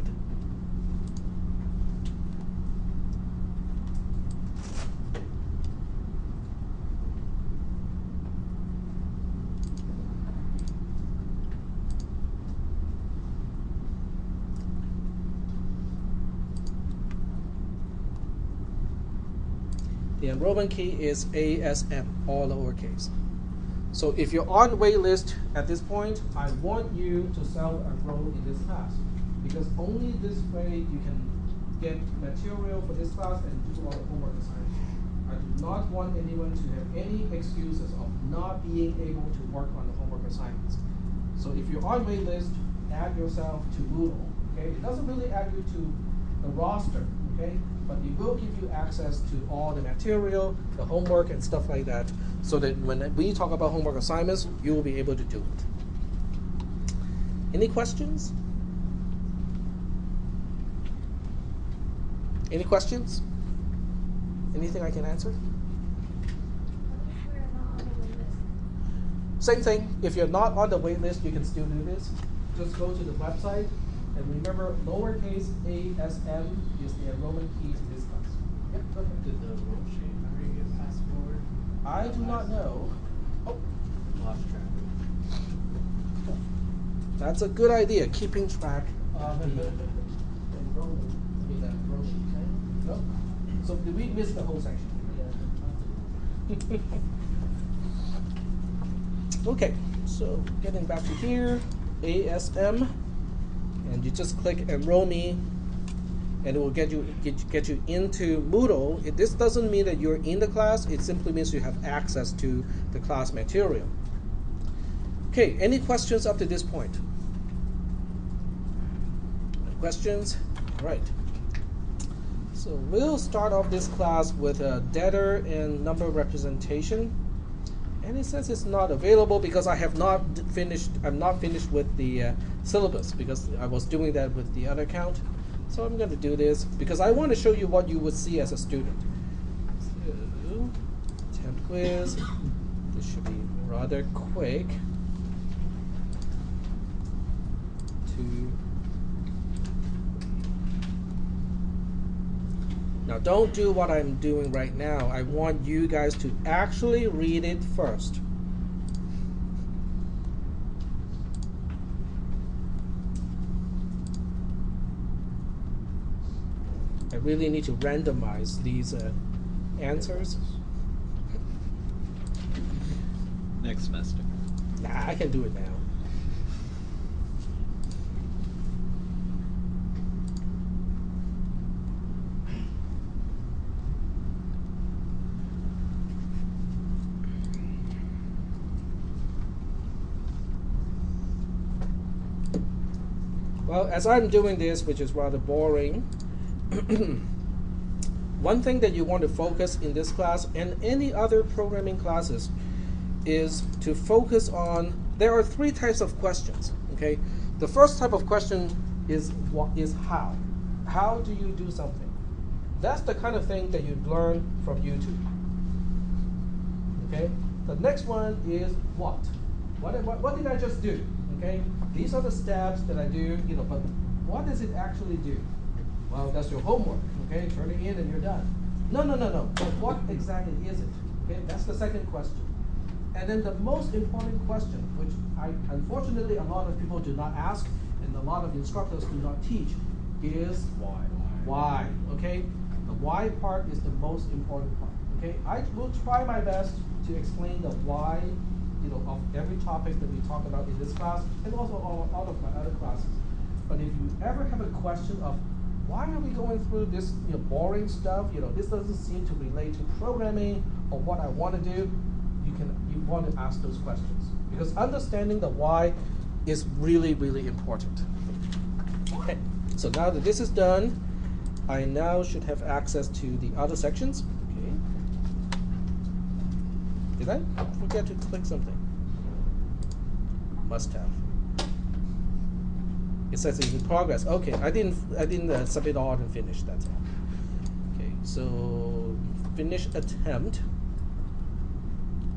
[SPEAKER 1] The enrollment key is ASM, all lowercase. So if you're on waitlist at this point, I want you to self-enroll in this class, because only this way you can get material for this class and do all the homework assignments. I do not want anyone to have any excuses of not being able to work on the homework assignments. So if you're on waitlist, add yourself to Moodle. Okay, it doesn't really add you to the roster. Okay, but it will give you access to all the material, the homework, and stuff like that, so that when we talk about homework assignments, you will be able to do it. Any questions? Any questions? Anything I can answer? Same thing. If you're not on the wait list, you can still do this. Just go to the website, and remember, lowercase ASM is the enrollment key to this class. Yep, go ahead.
[SPEAKER 4] Did the worksheet memory get passed forward?
[SPEAKER 1] I do not know. Oh,
[SPEAKER 4] Lost track.
[SPEAKER 1] that's a good idea, keeping track of the enrollment. I mean, the worksheet. No? So did we miss the whole section? Okay, so getting back to here, ASM, and you just click Enroll Me, and it will get you into Moodle. This doesn't mean that you're in the class. It simply means you have access to the class material. Okay, any questions up to this point? Questions? All right. So we'll start off this class with a debtor and number representation. And it says it's not available because I have not finished. I'm not finished with the syllabus because I was doing that with the other account. So I'm going to do this because I want to show you what you would see as a student. So, temp quiz. This should be rather quick. Now don't do what I'm doing right now. I want you guys to actually read it first. I really need to randomize these answers.
[SPEAKER 2] Next semester.
[SPEAKER 1] Nah, I can do it now. Well, as I'm doing this, which is rather boring, one thing that you want to focus in this class and any other programming classes is to focus on, there are three types of questions, okay? The first type of question is how. How do you do something? That's the kind of thing that you learn from YouTube, okay? The next one is what? What did I just do? Okay, these are the steps that I do, but what does it actually do? Well, that's your homework, okay? Turn it in and you're done. No. But what exactly is it? Okay, that's the second question. And then the most important question, which unfortunately a lot of people do not ask and a lot of instructors do not teach, is why. Why, okay? The why part is the most important part, okay? I will try my best to explain the why of every topic that we talk about in this class and also all of my other classes. But if you ever have a question of why are we going through this boring stuff, this doesn't seem to relate to programming or what I want to do, you want to ask those questions. Because understanding the why is really, really important. Okay, so now that this is done, I now should have access to the other sections. Okay. Did I forget to click something? Must have. It says it's in progress. Okay, I didn't submit all and finish. That's all. Okay, so finish attempt.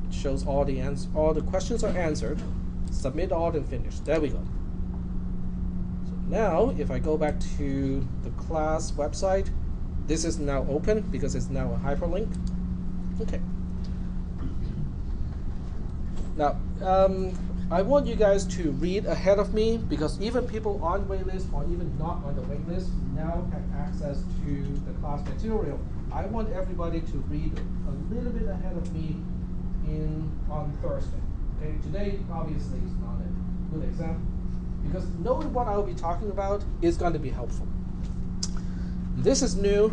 [SPEAKER 1] It shows all the questions are answered. Submit all and finish. There we go. So now, if I go back to the class website, this is now open because it's now a hyperlink. Okay. Now, I want you guys to read ahead of me because even people on waitlist or even not on the waitlist now have access to the class material. I want everybody to read a little bit ahead of me on Thursday. Okay, today obviously is not a good example because knowing what I will be talking about is going to be helpful. This is new.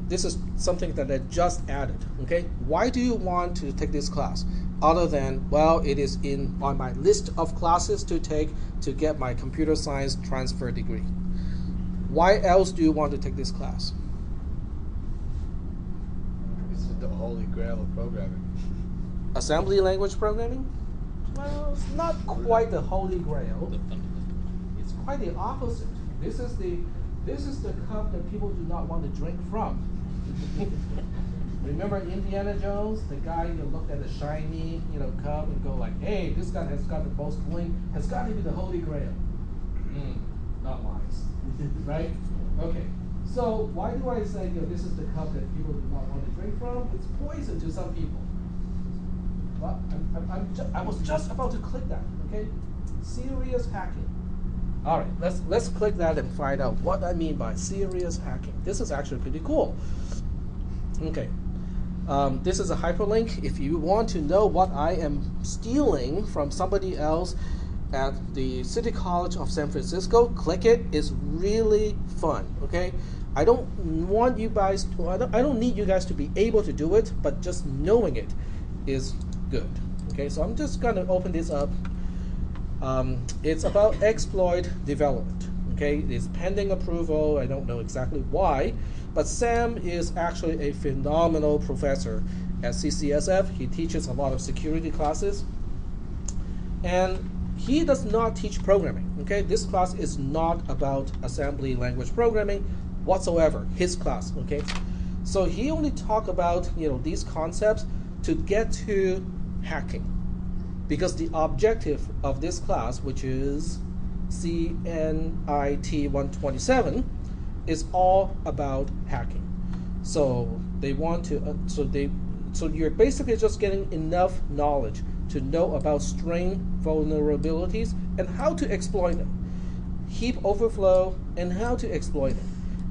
[SPEAKER 1] This is something that I just added. Okay, why do you want to take this class? Other than, well, it is on my list of classes to take to get my computer science transfer degree. Why else do you want to take this class?
[SPEAKER 9] This is the holy grail of programming.
[SPEAKER 1] Assembly language programming? Well, it's not quite the holy grail. It's quite the opposite. This is the cup that people do not want to drink from. Remember Indiana Jones, the guy who looked at the shiny, cup and go like, "Hey, this guy has got the most bling. Has got to be the holy grail." Not wise, right? Okay. So why do I say this is the cup that people do not want to drink from? It's poison to some people. Well, I was just about to click that. Okay, serious hacking. All right, let's click that and find out what I mean by serious hacking. This is actually pretty cool. Okay. This is a hyperlink. If you want to know what I am stealing from somebody else at the City College of San Francisco, click it. It's really fun. Okay, I don't want you guys to. I don't need you guys to be able to do it, but just knowing it is good. Okay, so I'm just gonna open this up. It's about exploit development. Okay, it's pending approval. I don't know exactly why. But Sam is actually a phenomenal professor at CCSF. He teaches a lot of security classes. And he does not teach programming. Okay, this class is not about assembly language programming whatsoever, his class. Okay, so he only talk about these concepts to get to hacking. Because the objective of this class, which is CNIT 127, is all about hacking. So they want to. So you're basically just getting enough knowledge to know about string vulnerabilities and how to exploit them, heap overflow and how to exploit it,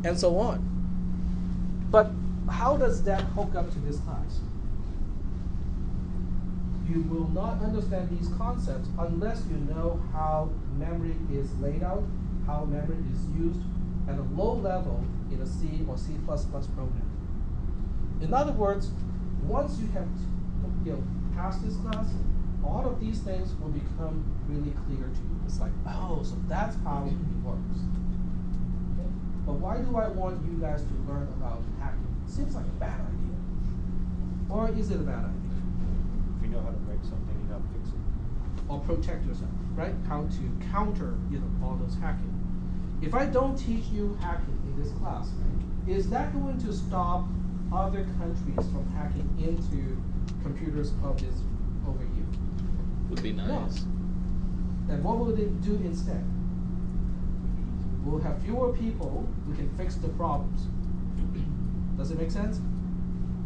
[SPEAKER 1] and so on. But how does that hook up to this class? You will not understand these concepts unless you know how memory is laid out, how memory is used at a low level in a C or C++ program. In other words, once you have passed this class, all of these things will become really clear to you. It's like, oh, so that's how it works. Okay? But why do I want you guys to learn about hacking? It seems like a bad idea. Or is it a bad idea?
[SPEAKER 7] If you know how to break something, you know how to fix it.
[SPEAKER 1] Or protect yourself, right? How to counter, all those hacking. If I don't teach you hacking in this class, is that going to stop other countries from hacking into computers of this over here?
[SPEAKER 2] Would be nice.
[SPEAKER 1] No. Then what will they do instead? We'll have fewer people who can fix the problems. Does it make sense?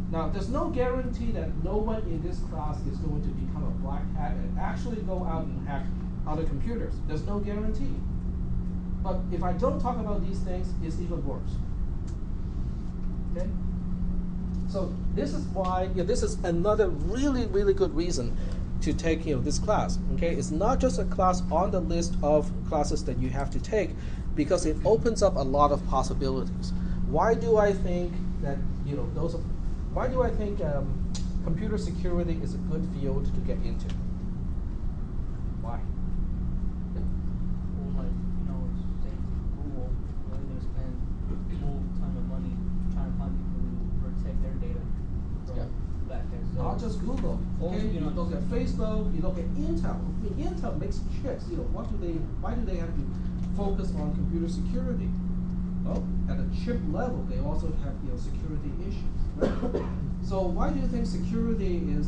[SPEAKER 1] Now, there's no guarantee that no one in this class is going to become a black hat and actually go out and hack other computers. There's no guarantee. But if I don't talk about these things, it's even worse. Okay? So this is why, this is another really, really good reason to take this class. Okay? It's not just a class on the list of classes that you have to take. because it opens up a lot of possibilities. Why do I think that why do I think computer security is a good field to get into? Why?
[SPEAKER 8] Well, like, say Google, they're going to spend a whole ton of money trying to find people who protect their data from
[SPEAKER 1] Yeah.
[SPEAKER 8] that kind of stuff.
[SPEAKER 1] Not just Google. Okay, you look at Facebook, you look at Intel. I mean, Intel makes chips. Why do they have to focus on computer security? Well, at a chip level, they also have security issues. Right? So why do you think security is?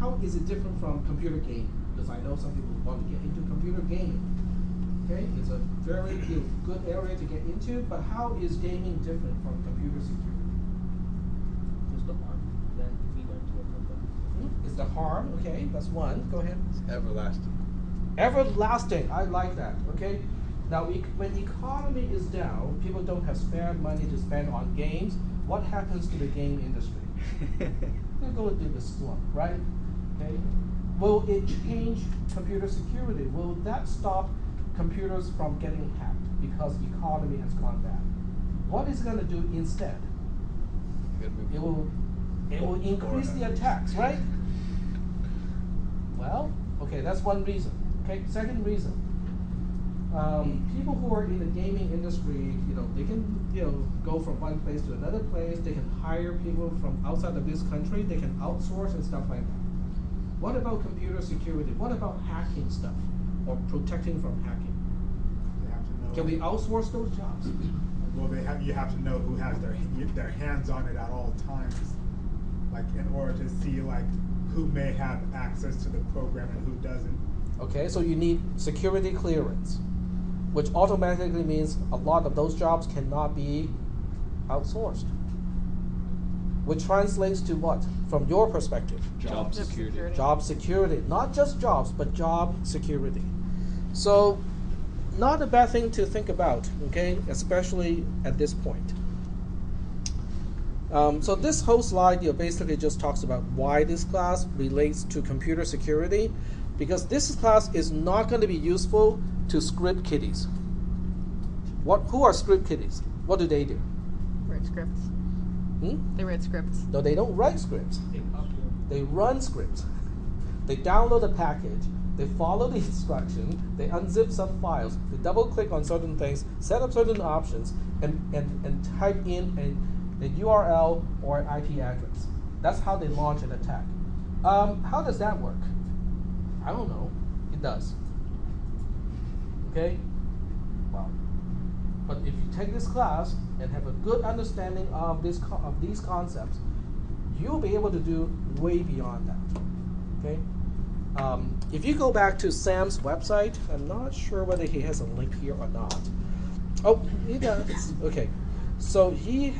[SPEAKER 1] How is it different from computer gaming? Because I know some people want to get into computer gaming. Okay, it's a very good area to get into. But how is gaming different from computer security?
[SPEAKER 8] Just the harm that we went to a company.
[SPEAKER 1] It's the harm. Okay, that's one. Go ahead.
[SPEAKER 9] It's everlasting.
[SPEAKER 1] Everlasting. I like that. Okay. Now, when the economy is down, people don't have spare money to spend on games. What happens to the game industry? They're going to do the slump, right? Okay. Will it change computer security? Will that stop computers from getting hacked because the economy has gone bad? What is it going to do instead? It will increase the attacks, right? Well, okay, that's one reason. Okay, second reason. People who are in the gaming industry, they can, go from one place to another place. They can hire people from outside of this country. They can outsource and stuff like that. What about computer security? What about hacking stuff or protecting from hacking?
[SPEAKER 3] They have to know.
[SPEAKER 1] Can we outsource those jobs?
[SPEAKER 3] Well, you have to know who has their hands on it at all times, like in order to see who may have access to the program and who doesn't.
[SPEAKER 1] Okay, so you need security clearance, which automatically means a lot of those jobs cannot be outsourced. Which translates to what, from your perspective?
[SPEAKER 2] Job security.
[SPEAKER 1] Job security, not just jobs, but job security. So, not a bad thing to think about, okay, especially at this point. So this whole slide basically just talks about why this class relates to computer security, because this class is not going to be useful to script kiddies. Who are script kiddies? What do?
[SPEAKER 5] Write scripts. They write scripts.
[SPEAKER 1] No, they don't write scripts. They run scripts. They download a package. They follow the instruction. They unzip some files. They double click on certain things, set up certain options, and type in a URL or an IP address. That's how they launch an attack. How does that work? I don't know. It does. Okay? Well, but if you take this class and have a good understanding of these concepts, you'll be able to do way beyond that. Okay? If you go back to Sam's website, I'm not sure whether he has a link here or not. Oh, he does. Okay. So he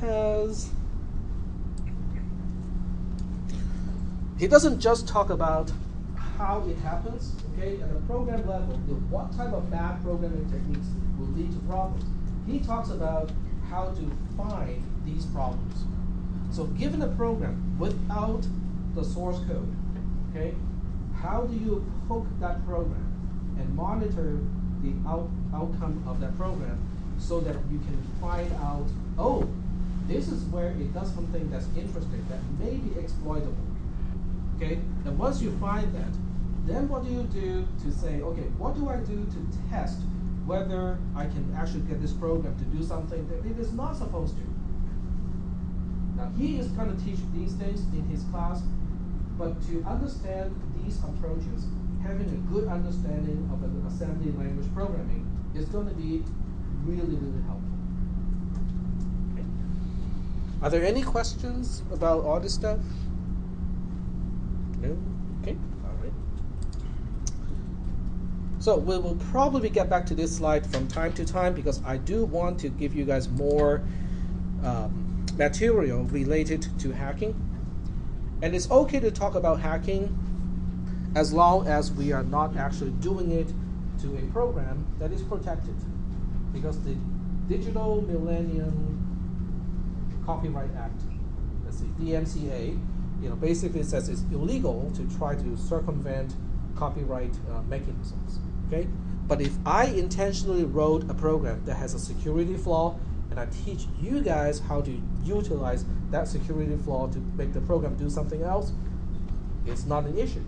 [SPEAKER 1] doesn't just talk about how it happens, okay, at a program level, what type of bad programming techniques will lead to problems. He talks about how to find these problems. So given a program without the source code, okay, how do you poke that program and monitor the outcome of that program so that you can find out, oh, this is where it does something that's interesting, that may be exploitable. Okay, and once you find that, then what do you do to say, okay, what do I do to test whether I can actually get this program to do something that it is not supposed to? Now, he is going to teach these things in his class, but to understand these approaches, having a good understanding of an assembly language programming is going to be really, really helpful. Okay. Are there any questions about all this stuff? No? Okay, all right. So we will probably get back to this slide from time to time because I do want to give you guys more material related to hacking. And it's okay to talk about hacking as long as we are not actually doing it to a program that is protected. Because the Digital Millennium Copyright Act, let's see, DMCA, basically says it's illegal to try to circumvent copyright mechanisms. Okay, but if I intentionally wrote a program that has a security flaw, and I teach you guys how to utilize that security flaw to make the program do something else, it's not an issue.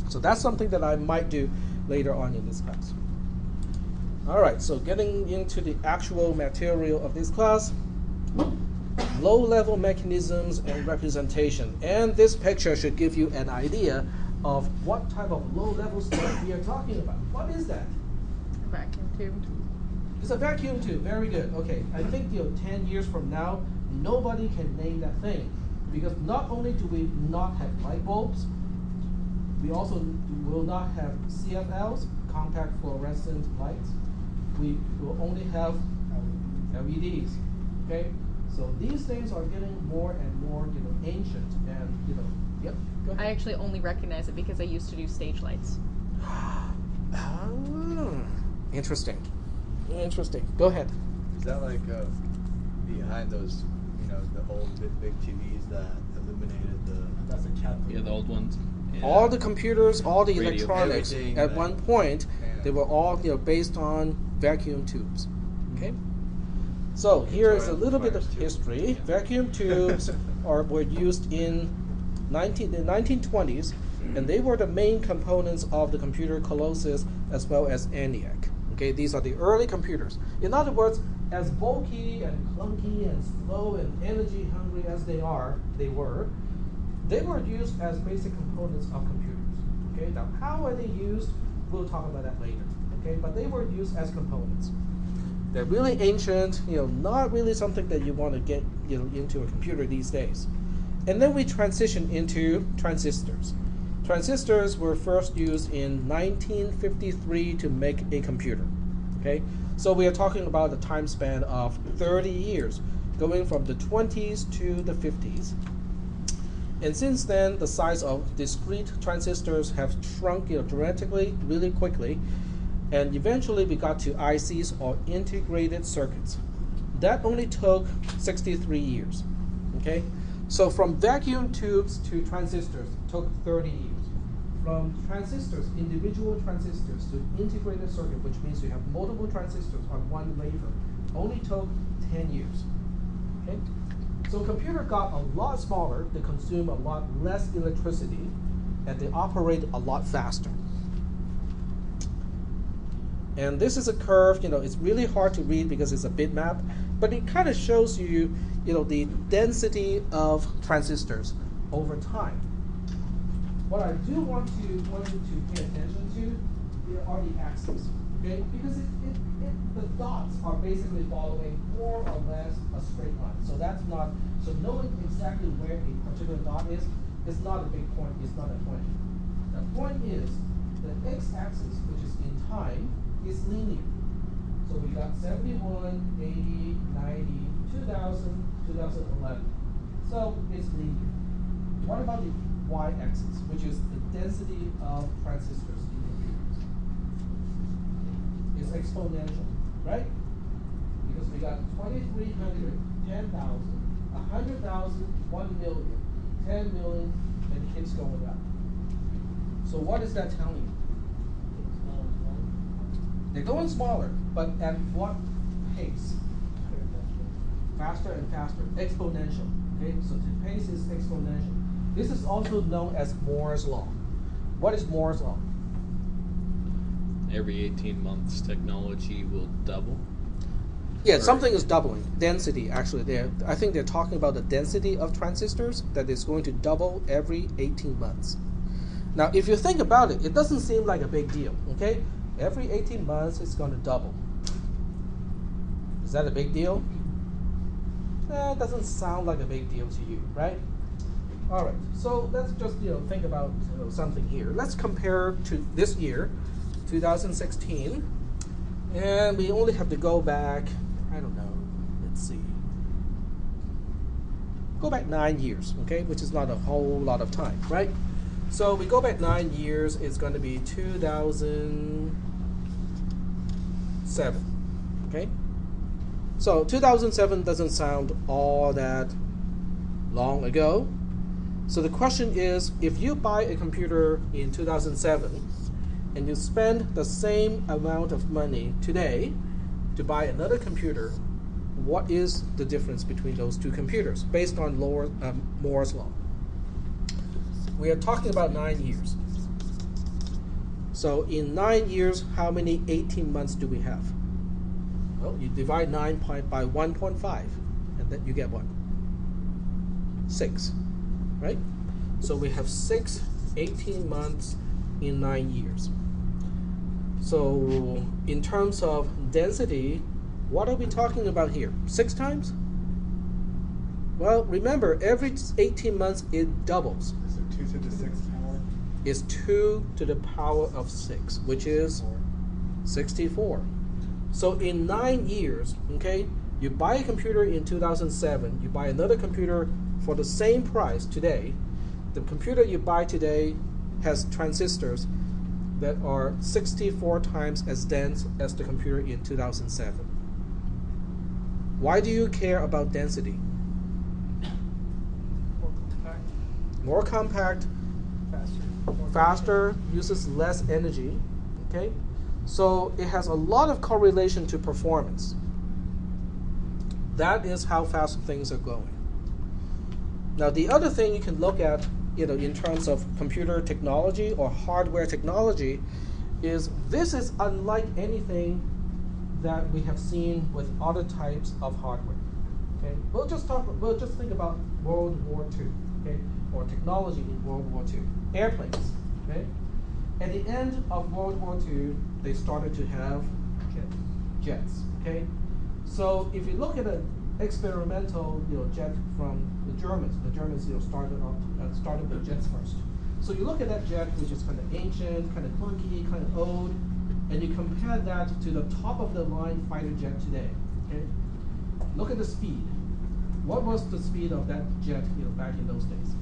[SPEAKER 1] So that's something that I might do later on in this class. All right, so getting into the actual material of this class, low-level mechanisms and representation. And this picture should give you an idea of what type of low-level stuff we are talking about. What is that?
[SPEAKER 5] Vacuum tube.
[SPEAKER 1] It's a vacuum tube. Very good. Okay, I think 10 years from now, nobody can name that thing, because not only do we not have light bulbs, we also will not have CFLs, compact fluorescent lights. We will only have LEDs. Okay, so these things are getting more and more ancient, and yep. Go ahead.
[SPEAKER 5] I actually only recognize it because I used to do stage lights.
[SPEAKER 1] Oh, interesting. Interesting. Go ahead.
[SPEAKER 9] Is that like behind those, the old big TVs that illuminated the?
[SPEAKER 3] That's a chapter.
[SPEAKER 2] Yeah, the old ones. Yeah.
[SPEAKER 1] All the computers, all the
[SPEAKER 2] Radio,
[SPEAKER 1] electronics,
[SPEAKER 9] everything
[SPEAKER 1] at
[SPEAKER 9] that-
[SPEAKER 1] one point,
[SPEAKER 9] Yeah.
[SPEAKER 1] they were all based on vacuum tubes. Okay. So here is a little bit of
[SPEAKER 9] Fires, too.
[SPEAKER 1] history. Vacuum tubes were used in the 1920s, and they were the main components of the computer Colossus as well as ENIAC. Okay, these are the early computers. In other words, as bulky and clunky and slow and energy hungry as they were used as basic components of computers. Okay, now how are they used? We'll talk about that later. Okay, but they were used as components. They're really ancient, not really something that you want to get into a computer these days. And then we transition into transistors. Transistors were first used in 1953 to make a computer. Okay, so we are talking about a time span of 30 years, going from the 20s to the 50s. And since then, the size of discrete transistors have shrunk dramatically, really quickly, and eventually we got to ICs, or integrated circuits. That only took 63 years. Okay, so from vacuum tubes to transistors took 30 years. From transistors, individual transistors, to integrated circuit, which means you have multiple transistors on one wafer, only took 10 years. Okay? So computer got a lot smaller, they consume a lot less electricity, and they operate a lot faster. And this is a curve, it's really hard to read because it's a bitmap, but it kind of shows you, the density of transistors over time. What I do want you to pay attention to are the axes, okay? Because the dots are basically following more or less a straight line. So so knowing exactly where a particular dot is not a big point, it's not a point. The point is the x-axis, which is in time, is linear. So we got 71, 80, 90, 2000, 2011. So it's linear. What about the y-axis, which is the density of transistors in computers? It's exponential, right? Because we got 2,300, 10,000, 100,000, 1 million, 10 million, and it keeps going up. So what is that telling you? They're going smaller, but at what pace? Faster and faster, exponential. Okay, so the pace is exponential. This is also known as Moore's law. What is Moore's law?
[SPEAKER 2] Every 18 months, technology will double.
[SPEAKER 1] Yeah, something is doubling. Density, actually. I think they're talking about the density of transistors, that is going to double every 18 months. Now, if you think about it, it doesn't seem like a big deal, okay? Every 18 months, it's going to double. Is that a big deal? It doesn't sound like a big deal to you, right? All right, so let's just think about something here. Let's compare to this year, 2016, and we only have to go back, I don't know, let's see. Go back 9 years, okay, which is not a whole lot of time, right? So we go back 9 years, it's going to be 2007, okay? So 2007 doesn't sound all that long ago. So the question is, if you buy a computer in 2007 and you spend the same amount of money today to buy another computer, what is the difference between those two computers based on Moore's law? We are talking about 9 years. So in 9 years, how many 18 months do we have? Well, you divide 9 by 1.5, and then you get what? 6, right? So we have 6 18 months in 9 years. So in terms of density, what are we talking about here? 6 times? Well, remember, every 18 months it doubles.
[SPEAKER 3] So 2 to the 6th power?
[SPEAKER 1] Is 2 to the power of 6, which is 64. So in 9 years, okay, you buy a computer in 2007, you buy another computer for the same price today. The computer you buy today has transistors that are 64 times as dense as the computer in 2007. Why do you care about density? More compact, faster, uses less energy, okay? So it has a lot of correlation to performance. That is how fast things are going. Now the other thing you can look at, in terms of computer technology or hardware technology, is this is unlike anything that we have seen with other types of hardware. Okay, we'll just think about World War II, okay, or technology in World War II. Airplanes, okay. At the end of World War II, they started to have jets, okay. So if you look at an experimental, jet from the Germans started with jets first. So you look at that jet, which is kind of ancient, kind of clunky, kind of old, and you compare that to the top of the line fighter jet today. Okay, look at the speed. What was the speed of that jet, back in those days?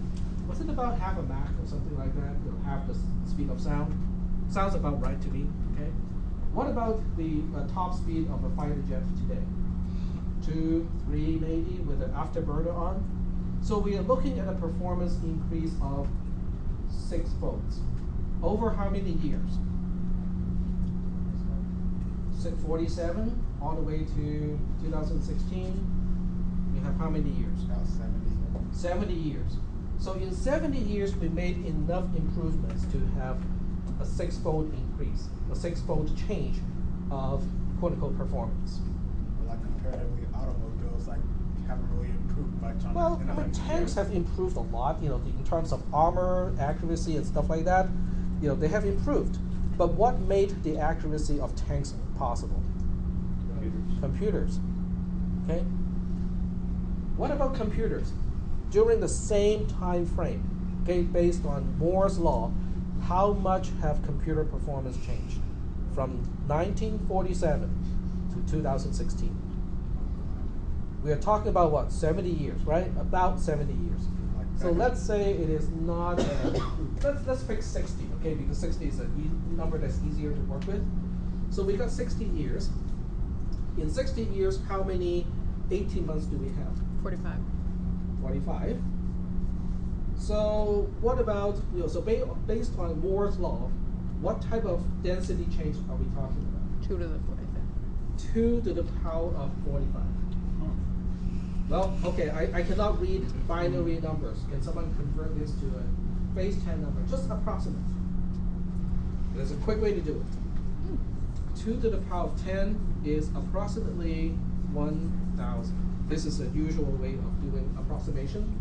[SPEAKER 1] Was it about half a Mach or something like that? Half the speed of sound. Sounds about right to me. Okay. What about the top speed of a fighter jet today? 2, 3 maybe, with an afterburner on. So we are looking at a performance increase of 6 volts. Over how many years? 47 all the way to 2016. We have how many years?
[SPEAKER 3] About 70.
[SPEAKER 1] 70 years. So in 70 years, we made enough improvements to have a 6-fold increase, a 6-fold change of quote-unquote performance.
[SPEAKER 3] Like comparatively, automobiles haven't really improved much on
[SPEAKER 1] Well,
[SPEAKER 3] in 100
[SPEAKER 1] tanks
[SPEAKER 3] years.
[SPEAKER 1] have improved a lot, in terms of armor, accuracy, and stuff like that. They have improved. But what made the accuracy of tanks possible? Computers. Okay. What about computers? During the same time frame, okay, based on Moore's law, how much have computer performance changed from 1947 to 2016? We are talking about what, 70 years, right? About 70 years. So let's say it is not, let's pick 60, okay, because 60 is a number that's easier to work with. So we got 60 years. In 60 years, how many 18 months do we have?
[SPEAKER 5] 45.
[SPEAKER 1] 45. So what about, so based on Moore's law, what type of density change are we talking about?
[SPEAKER 5] 2 to the 45.
[SPEAKER 1] 2 to the power of 45. Well, okay, I cannot read binary numbers. Can someone convert this to a base 10 number? Just approximate. There's a quick way to do it. 2 to the power of 10 is approximately 1,000. This is a usual way of doing approximation.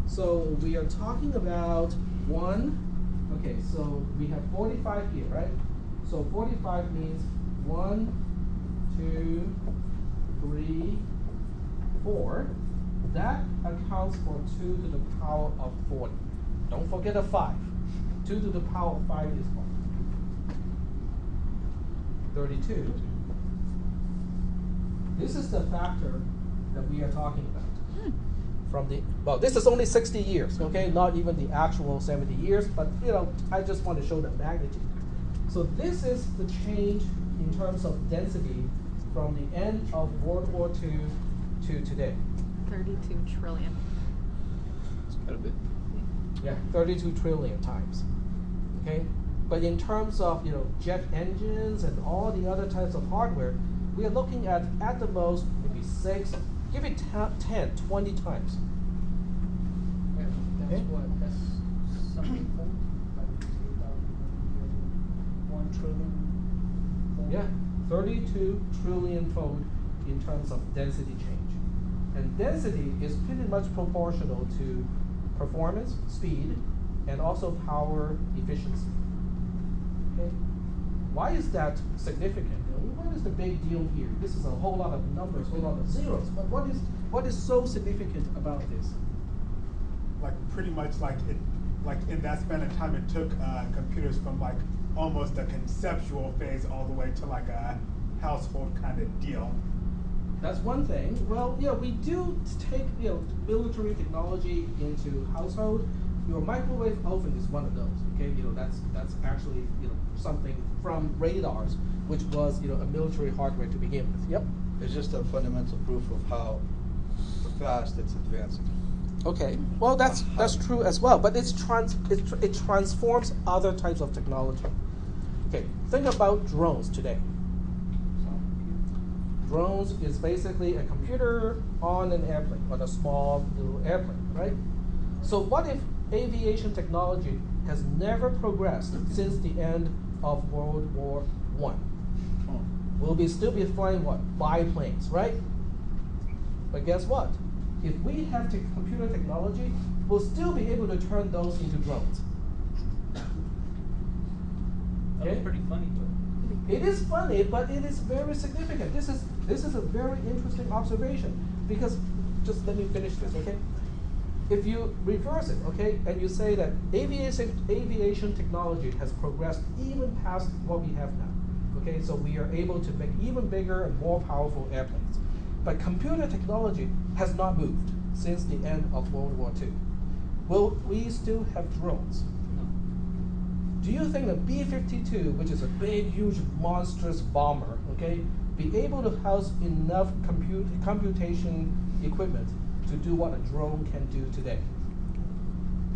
[SPEAKER 1] So we are talking about okay, so we have 45 here, right? So 45 means 1, 2, 3, 4. That accounts for 2 to the power of 40. Don't forget a 5. 2 to the power of 5 is what? 32. This is the factor that we are talking about. This is only 60 years, okay? Not even the actual 70 years, but I just want to show the magnitude. So this is the change in terms of density from the end of World War II to today.
[SPEAKER 5] 32 trillion.
[SPEAKER 2] It's quite a bit.
[SPEAKER 1] Yeah, 32 trillion times. Okay? But in terms of jet engines and all the other types of hardware, we are looking at the most maybe 6, give it 10, 20 times.
[SPEAKER 8] Yeah, that's
[SPEAKER 1] Okay.
[SPEAKER 8] what, that's something fold, like 1 trillion fold.
[SPEAKER 1] Yeah, 32 trillion fold in terms of density change. And density is pretty much proportional to performance, speed, and also power efficiency. Okay? Why is that significant? What is the big deal here? This is a whole lot of numbers, a whole lot of zeros, but what is so significant about this?
[SPEAKER 3] Like pretty much like in that span of time, it took computers from like almost a conceptual phase all the way to like a household kind of deal.
[SPEAKER 1] That's one thing. Well, we do take military technology into household. Your microwave oven is one of those. Okay, that's actually something from radars, which was a military hardware to begin with. Yep.
[SPEAKER 9] It's just a fundamental proof of how fast it's advancing.
[SPEAKER 1] Okay. Well, that's true as well. But it transforms other types of technology. Okay. Think about drones today. Drones is basically a computer on an airplane, on a small little airplane, right? So what if aviation technology has never progressed since the end of World War I? We'll still be flying what? Biplanes, right? But guess what? If we have computer technology, we'll still be able to turn those into drones.
[SPEAKER 8] That was pretty funny, but
[SPEAKER 1] It is funny, but it is very significant. This is a very interesting observation, because just let me finish this, okay? If you reverse it, okay, and you say that aviation technology has progressed even past what we have now, okay, so we are able to make even bigger and more powerful airplanes. But computer technology has not moved since the end of World War II. Will we still have drones? Do you think the B-52, which is a big, huge, monstrous bomber, okay, be able to house enough computation equipment to do what a drone can do today?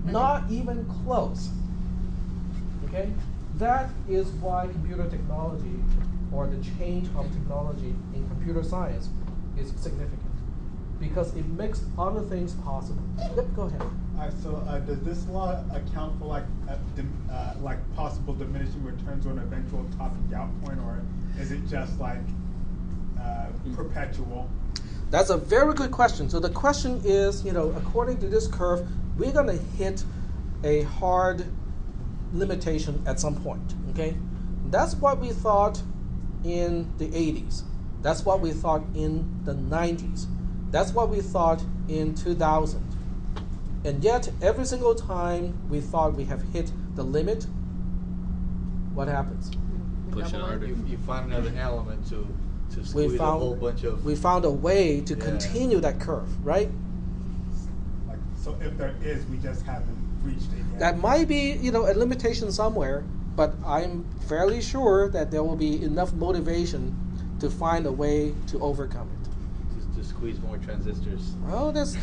[SPEAKER 1] Not even close. Okay? That is why computer technology, or the change of technology in computer science, is significant. Because it makes other things possible. Yep, go ahead.
[SPEAKER 3] Alright, so does this law account for like possible diminishing returns or an eventual topping out point, or is it just like perpetual?
[SPEAKER 1] That's a very good question. So the question is, according to this curve, we're going to hit a hard limitation at some point, okay? That's what we thought in the 80s. That's what we thought in the 90s. That's what we thought in 2000. And yet, every single time we thought we have hit the limit, what happens?
[SPEAKER 2] Push it harder.
[SPEAKER 9] You find another element to squeeze a whole bunch of.
[SPEAKER 1] We found a way to continue that curve, right?
[SPEAKER 3] Like, so if there is, we just haven't reached it yet.
[SPEAKER 1] That might be, a limitation somewhere, but I'm fairly sure that there will be enough motivation to find a way to overcome it.
[SPEAKER 9] To squeeze more transistors.
[SPEAKER 1] Well, there's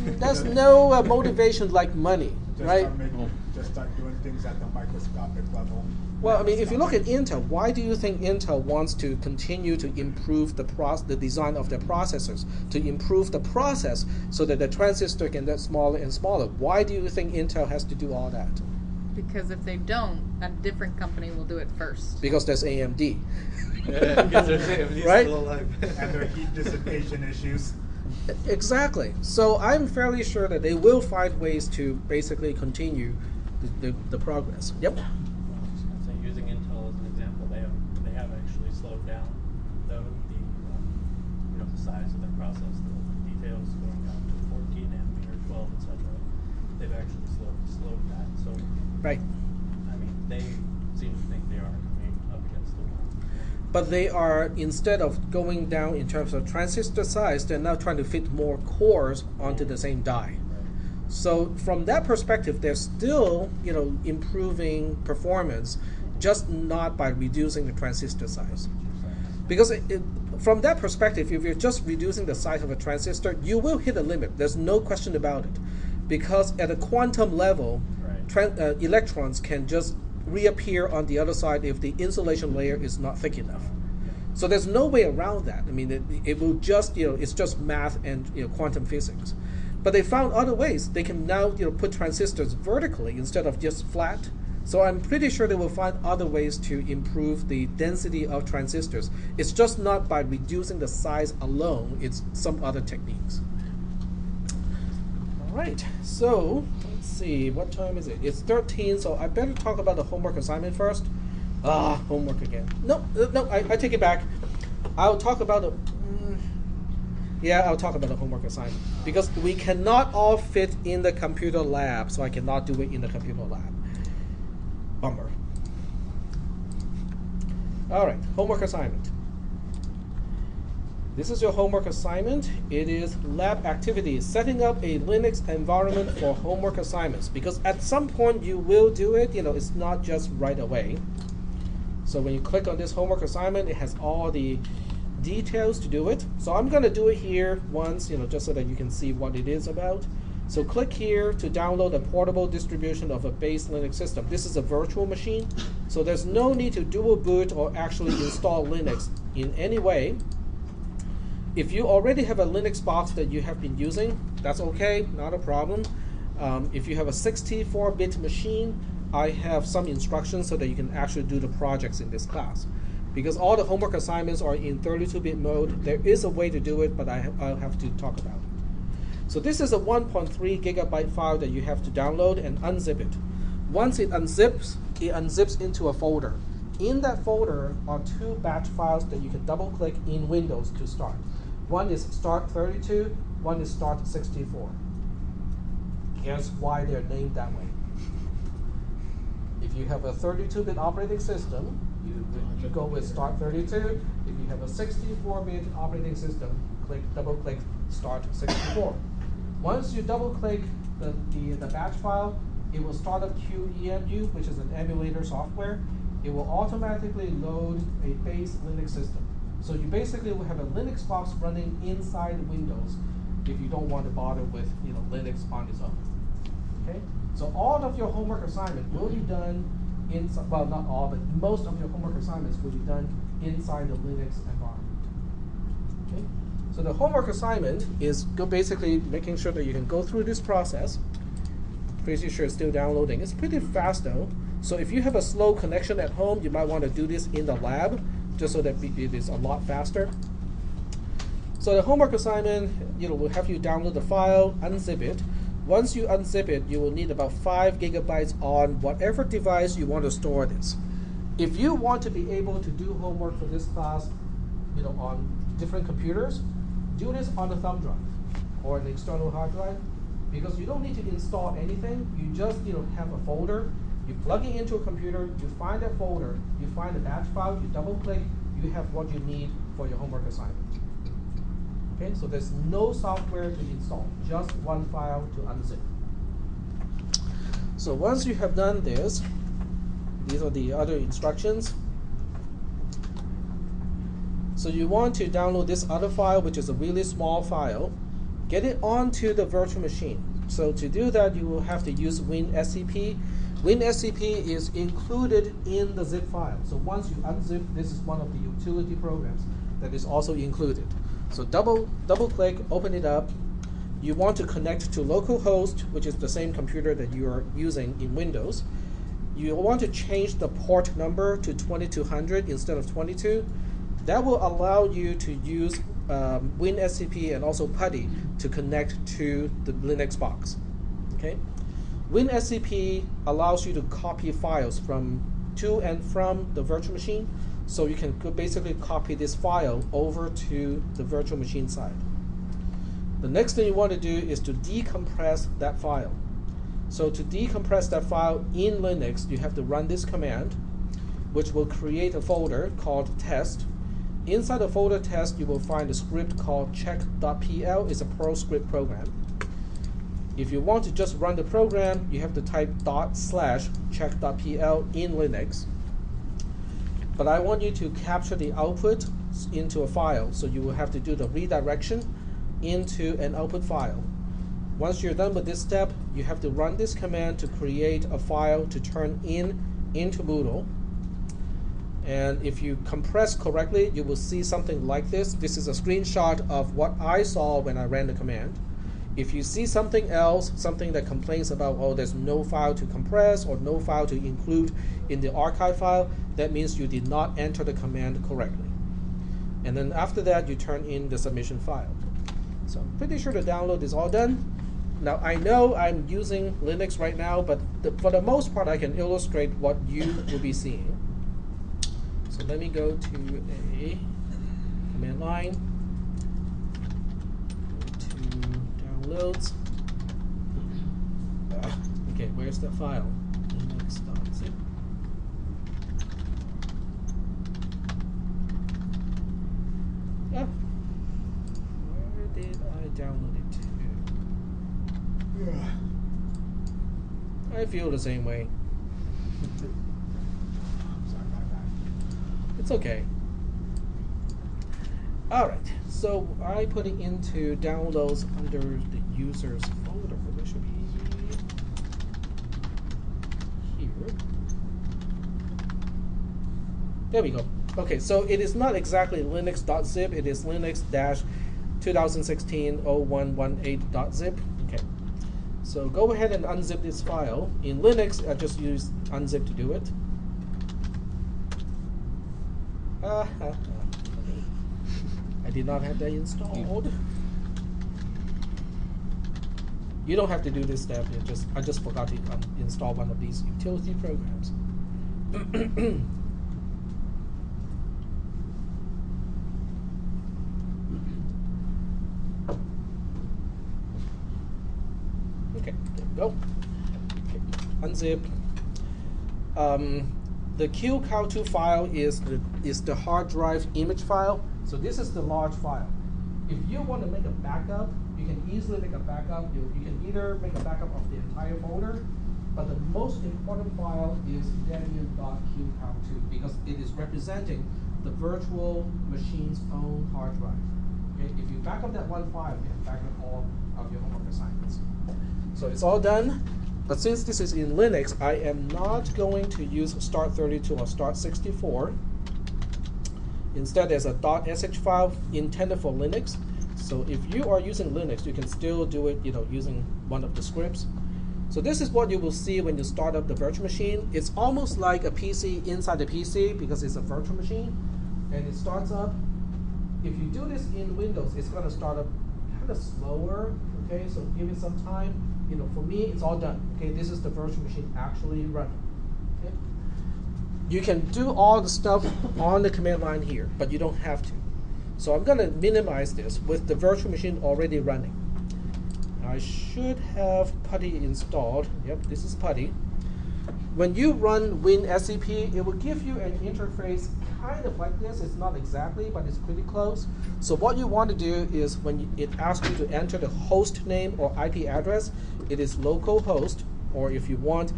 [SPEAKER 1] no motivation like money,
[SPEAKER 3] Just
[SPEAKER 1] right?
[SPEAKER 3] start doing things at the microscopic level.
[SPEAKER 1] Well, I mean, if you look at Intel, why do you think Intel wants to continue to improve the design of their processors, to improve the process so that the transistor can get smaller and smaller? Why do you think Intel has to do all that?
[SPEAKER 5] Because if they don't, a different company will do it first.
[SPEAKER 1] Because there's AMD.
[SPEAKER 9] Yeah, because there's AMD
[SPEAKER 1] Right?
[SPEAKER 9] still alive.
[SPEAKER 3] And their heat dissipation issues.
[SPEAKER 1] Exactly. So I'm fairly sure that they will find ways to basically continue the progress. Yep.
[SPEAKER 10] So using Intel as an example, they have actually slowed down the size of their process, the details going down to 14 nanometer, 12, etc. They've actually slowed that. So
[SPEAKER 1] Right.
[SPEAKER 10] I mean, they seem to think they are coming up against the wall.
[SPEAKER 1] But they are, instead of going down in terms of transistor size, they're now trying to fit more cores onto the same die. So from that perspective, they're still, improving performance, just not by reducing the transistor size. Because from that perspective, if you're just reducing the size of a transistor, you will hit a limit. There's no question about it. Because at a quantum level, electrons can just reappear on the other side if the insulation layer is not thick enough. So there's no way around that. I mean, it will just, it's just math and quantum physics. But they found other ways. They can now put transistors vertically instead of just flat. So I'm pretty sure they will find other ways to improve the density of transistors. It's just not by reducing the size alone. It's some other techniques. All right, so let's see, what time is it? It's 13, so I better talk about the homework assignment first. Homework again. No, I take it back. I'll talk about the, I'll talk about the homework assignment. Because we cannot all fit in the computer lab, so I cannot do it in the computer lab. Bummer. All right, homework assignment. This is your homework assignment. It is lab activities, setting up a Linux environment for homework assignments. Because at some point you will do it, it's not just right away. So when you click on this homework assignment, it has all the details to do it. So I'm going to do it here once, just so that you can see what it is about. So click here to download a portable distribution of a base Linux system. This is a virtual machine, so there's no need to dual boot or actually install Linux in any way. If you already have a Linux box that you have been using, that's okay, not a problem. If you have a 64-bit machine, I have some instructions so that you can actually do the projects in this class. Because all the homework assignments are in 32-bit mode, there is a way to do it, but I'll have to talk about it. So this is a 1.3 gigabyte file that you have to download and unzip it. Once it unzips into a folder. In that folder are two batch files that you can double click in Windows to start. One is start32, one is start64. Guess why they're named that way? If you have a 32-bit operating system, you go with start32. If you have a 64-bit operating system, double click start64. Once you double click the batch file, it will start up QEMU, which is an emulator software. It will automatically load a base Linux system. So you basically will have a Linux box running inside Windows if you don't want to bother with Linux on its own. Okay? So all of your homework assignment will be done inside, well, not all, but most of your homework assignments will be done inside the Linux environment. Okay? So the homework assignment is basically making sure that you can go through this process. Pretty sure it's still downloading. It's pretty fast though. So if you have a slow connection at home, you might want to do this in the lab, just so that it is a lot faster. So the homework assignment, will have you download the file, unzip it. Once you unzip it, you will need about 5 gigabytes on whatever device you want to store this. If you want to be able to do homework for this class, on different computers, do this on a thumb drive or an external hard drive, because you don't need to install anything. You just have a folder. You plug it into a computer. You find that folder. You find the batch file. You double click. You have what you need for your homework assignment. Okay, so there's no software to install, just one file to unzip. So once you have done this, these are the other instructions. So you want to download this other file, which is a really small file, get it onto the virtual machine. So to do that, you will have to use WinSCP. WinSCP is included in the zip file. So once you unzip, this is one of the utility programs that is also included. So double click, open it up. You want to connect to localhost, which is the same computer that you are using in Windows. You want to change the port number to 2200 instead of 22. That will allow you to use WinSCP and also PuTTY to connect to the Linux box. Okay? WinSCP allows you to copy files to and from the virtual machine. So you can basically copy this file over to the virtual machine side. The next thing you want to do is to decompress that file. So to decompress that file in Linux, you have to run this command, which will create a folder called test. Inside the folder test, you will find a script called check.pl. It's a Perl script program. If you want to just run the program, you have to type /check.pl in Linux. But I want you to capture the output into a file, so you will have to do the redirection into an output file. Once you're done with this step, you have to run this command to create a file to turn in into Moodle. And if you compress correctly, you will see something like this. This is a screenshot of what I saw when I ran the command. If you see something else, something that complains about, oh, there's no file to compress or no file to include in the archive file, that means you did not enter the command correctly. And then after that, you turn in the submission file. So I'm pretty sure the download is all done. Now, I know I'm using Linux right now, but for the most part, I can illustrate what you will be seeing. So let me go to a command line, go to downloads. Okay, where's that file? Linux.zip. Yeah. Where did I download it to? I feel the same way.
[SPEAKER 3] Sorry about that.
[SPEAKER 1] It's okay. Alright, so I put it into downloads under the users folder. That should be here. There we go. Okay, so it is not exactly linux.zip, it is linux-2016-0118.zip. Okay. So go ahead and unzip this file. In Linux, I just use unzip to do it. I did not have that installed. You don't have to do this step. I just forgot to install one of these utility programs. Okay, there we go. Okay, unzip. The QCOW2 file is the hard drive image file. So this is the large file. If you want to make a backup, you can easily make a backup. You can either make a backup of the entire folder, but the most important file is Debian.QCOW2 because it is representing the virtual machine's own hard drive. Okay? If you back up that one file, you can back up all of your homework assignments. So it's all done. But since this is in Linux, I am not going to use start32 or start64. Instead, there's a .sh file intended for Linux. So if you are using Linux, you can still do it, using one of the scripts. So this is what you will see when you start up the virtual machine. It's almost like a PC inside the PC because it's a virtual machine, and it starts up. If you do this in Windows, it's going to start up kind of slower. Okay, so give it some time. For me, it's all done. Okay, this is the virtual machine actually running. Okay? You can do all the stuff on the command line here, but you don't have to. So I'm going to minimize this with the virtual machine already running. I should have PuTTY installed. Yep, this is PuTTY. When you run WinSCP, it will give you an interface kind of like this. It's not exactly, but it's pretty close. So what you want to do is when it asks you to enter the host name or IP address, it is localhost, or if you want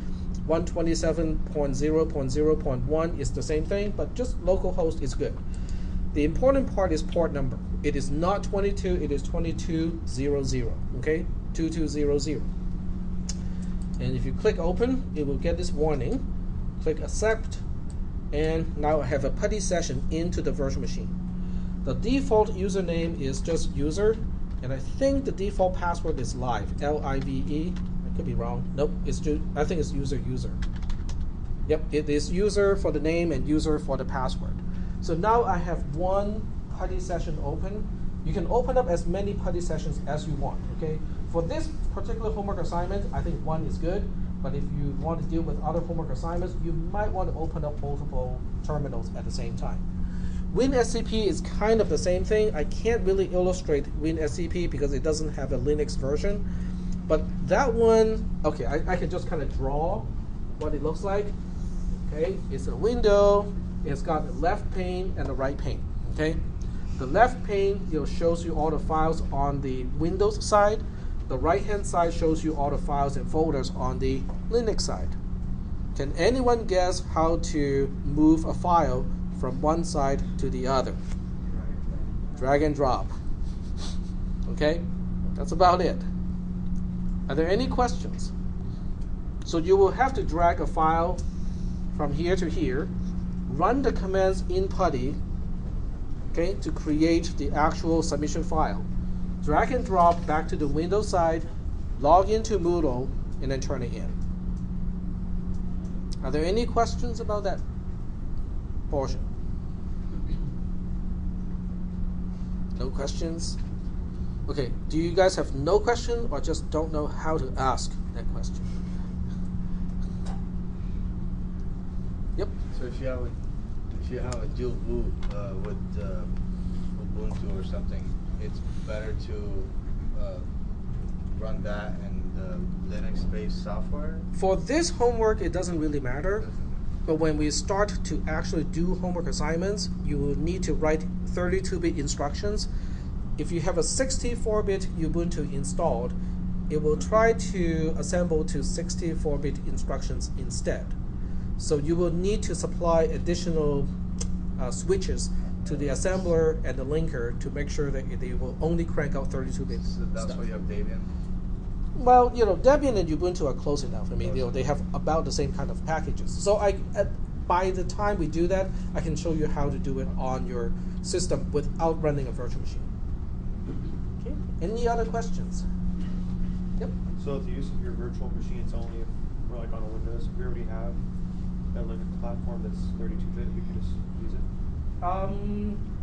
[SPEAKER 1] 127.0.0.1 is the same thing, but just localhost is good. The important part is port number. It is not 22, it is 2200, okay? 2200. And if you click open, it will get this warning. Click accept, and now I have a PuTTY session into the virtual machine. The default username is just user, and I think the default password is live, L-I-V-E. I could be wrong. Nope, I think it's user. Yep, it is user for the name and user for the password. So now I have one PuTTY session open. You can open up as many PuTTY sessions as you want, okay? For this particular homework assignment, I think one is good, but if you want to deal with other homework assignments, you might want to open up multiple terminals at the same time. WinSCP is kind of the same thing. I can't really illustrate WinSCP because it doesn't have a Linux version, but that one, okay, I can just kind of draw what it looks like. Okay, it's a window. It's got a left pane and a right pane. Okay, the left pane shows you all the files on the Windows side. The right-hand side shows you all the files and folders on the Linux side. Can anyone guess how to move a file from one side to the other? Drag and drop. Okay, that's about it. Are there any questions? So you will have to drag a file from here to here, run the commands in PuTTY, okay, to create the actual submission file. Drag and drop back to the Windows side, log into Moodle, and then turn it in. Are there any questions about that portion? No questions? Okay, do you guys have no question or just don't know how to ask that question? Yep.
[SPEAKER 9] So if you have a dual boot with Ubuntu or something, it's better to run that and Linux-based software?
[SPEAKER 1] For this homework, it doesn't really matter. But when we start to actually do homework assignments, you will need to write 32-bit instructions. If you have a 64-bit Ubuntu installed, it will try to assemble to 64-bit instructions instead. So you will need to supply additional switches to the assembler and the linker to make sure that they will only crank out 32-bit
[SPEAKER 9] So that's
[SPEAKER 1] stuff.
[SPEAKER 9] why you have Debian?
[SPEAKER 1] Well, Debian and Ubuntu are close enough. I mean, they have about the same kind of packages. So by the time we do that, I can show you how to do it on your system without running a virtual machine. Okay. Any other questions? Yep.
[SPEAKER 7] So the use of your virtual machine is only if we're like on a Windows. If we already have a Linux platform that's 32-bit, you can just use it?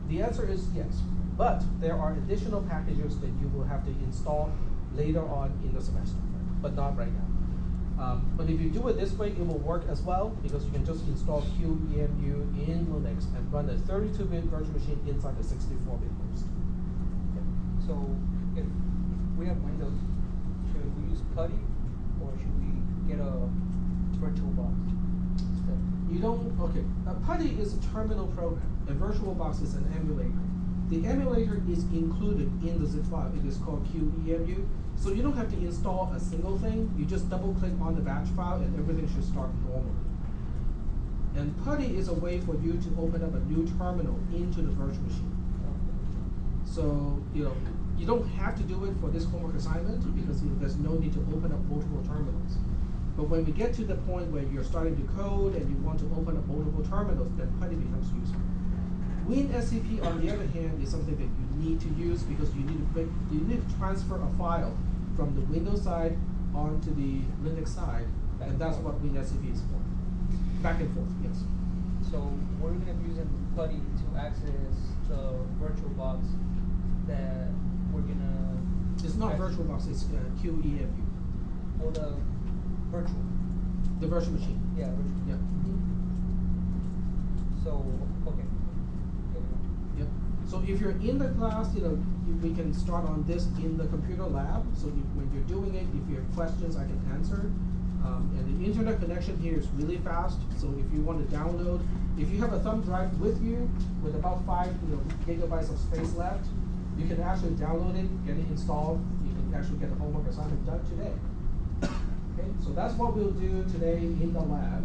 [SPEAKER 1] The answer is yes. But there are additional packages that you will have to install later on in the semester, but not right now. But if you do it this way, it will work as well because you can just install QEMU in Linux and run a 32-bit virtual machine inside the 64-bit host.
[SPEAKER 8] Okay. So if we have Windows, should we use PuTTY or should we get a VirtualBox instead?
[SPEAKER 1] You don't, okay. PuTTY is a terminal program. A VirtualBox is an emulator. The emulator is included in the zip file. It is called QEMU. So you don't have to install a single thing. You just double click on the batch file and everything should start normally. And PuTTY is a way for you to open up a new terminal into the virtual machine. So, you don't have to do it for this homework assignment because there's no need to open up multiple terminals. But when we get to the point where you're starting to code and you want to open up multiple terminals, then PuTTY becomes useful. WinSCP, on the other hand, is something that you need to use because you need to transfer a file from the Windows side onto the Linux side, and that's what WinSCP is for. Back and forth, yes.
[SPEAKER 8] So we're going to be using PuTTY to access the VirtualBox that we're going to...
[SPEAKER 1] It's not VirtualBox, it's QEMU.
[SPEAKER 8] Or the virtual.
[SPEAKER 1] The virtual machine.
[SPEAKER 8] Yeah, virtual.
[SPEAKER 1] Yeah.
[SPEAKER 8] So, okay.
[SPEAKER 1] Yep. So if you're in the class, we can start on this in the computer lab. So when you're doing it, if you have questions, I can answer. And the internet connection here is really fast. So if you want to download, if you have a thumb drive with you with about 5 gigabytes of space left, you can actually download it, get it installed. You can actually get the homework assignment done today. Okay, so that's what we'll do today in the lab.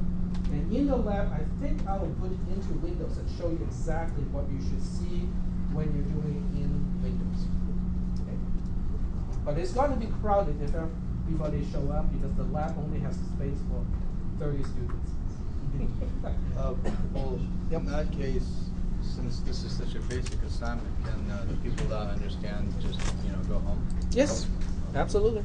[SPEAKER 1] And in the lab, I think I will put it into Windows and show you exactly what you should see when you're doing it in Windows. Okay. But it's going to be crowded if everybody show up because the lab only has space for 30 students.
[SPEAKER 9] Well, in that case, since this is such a basic assignment, can the people that understand just go home?
[SPEAKER 1] Yes, absolutely.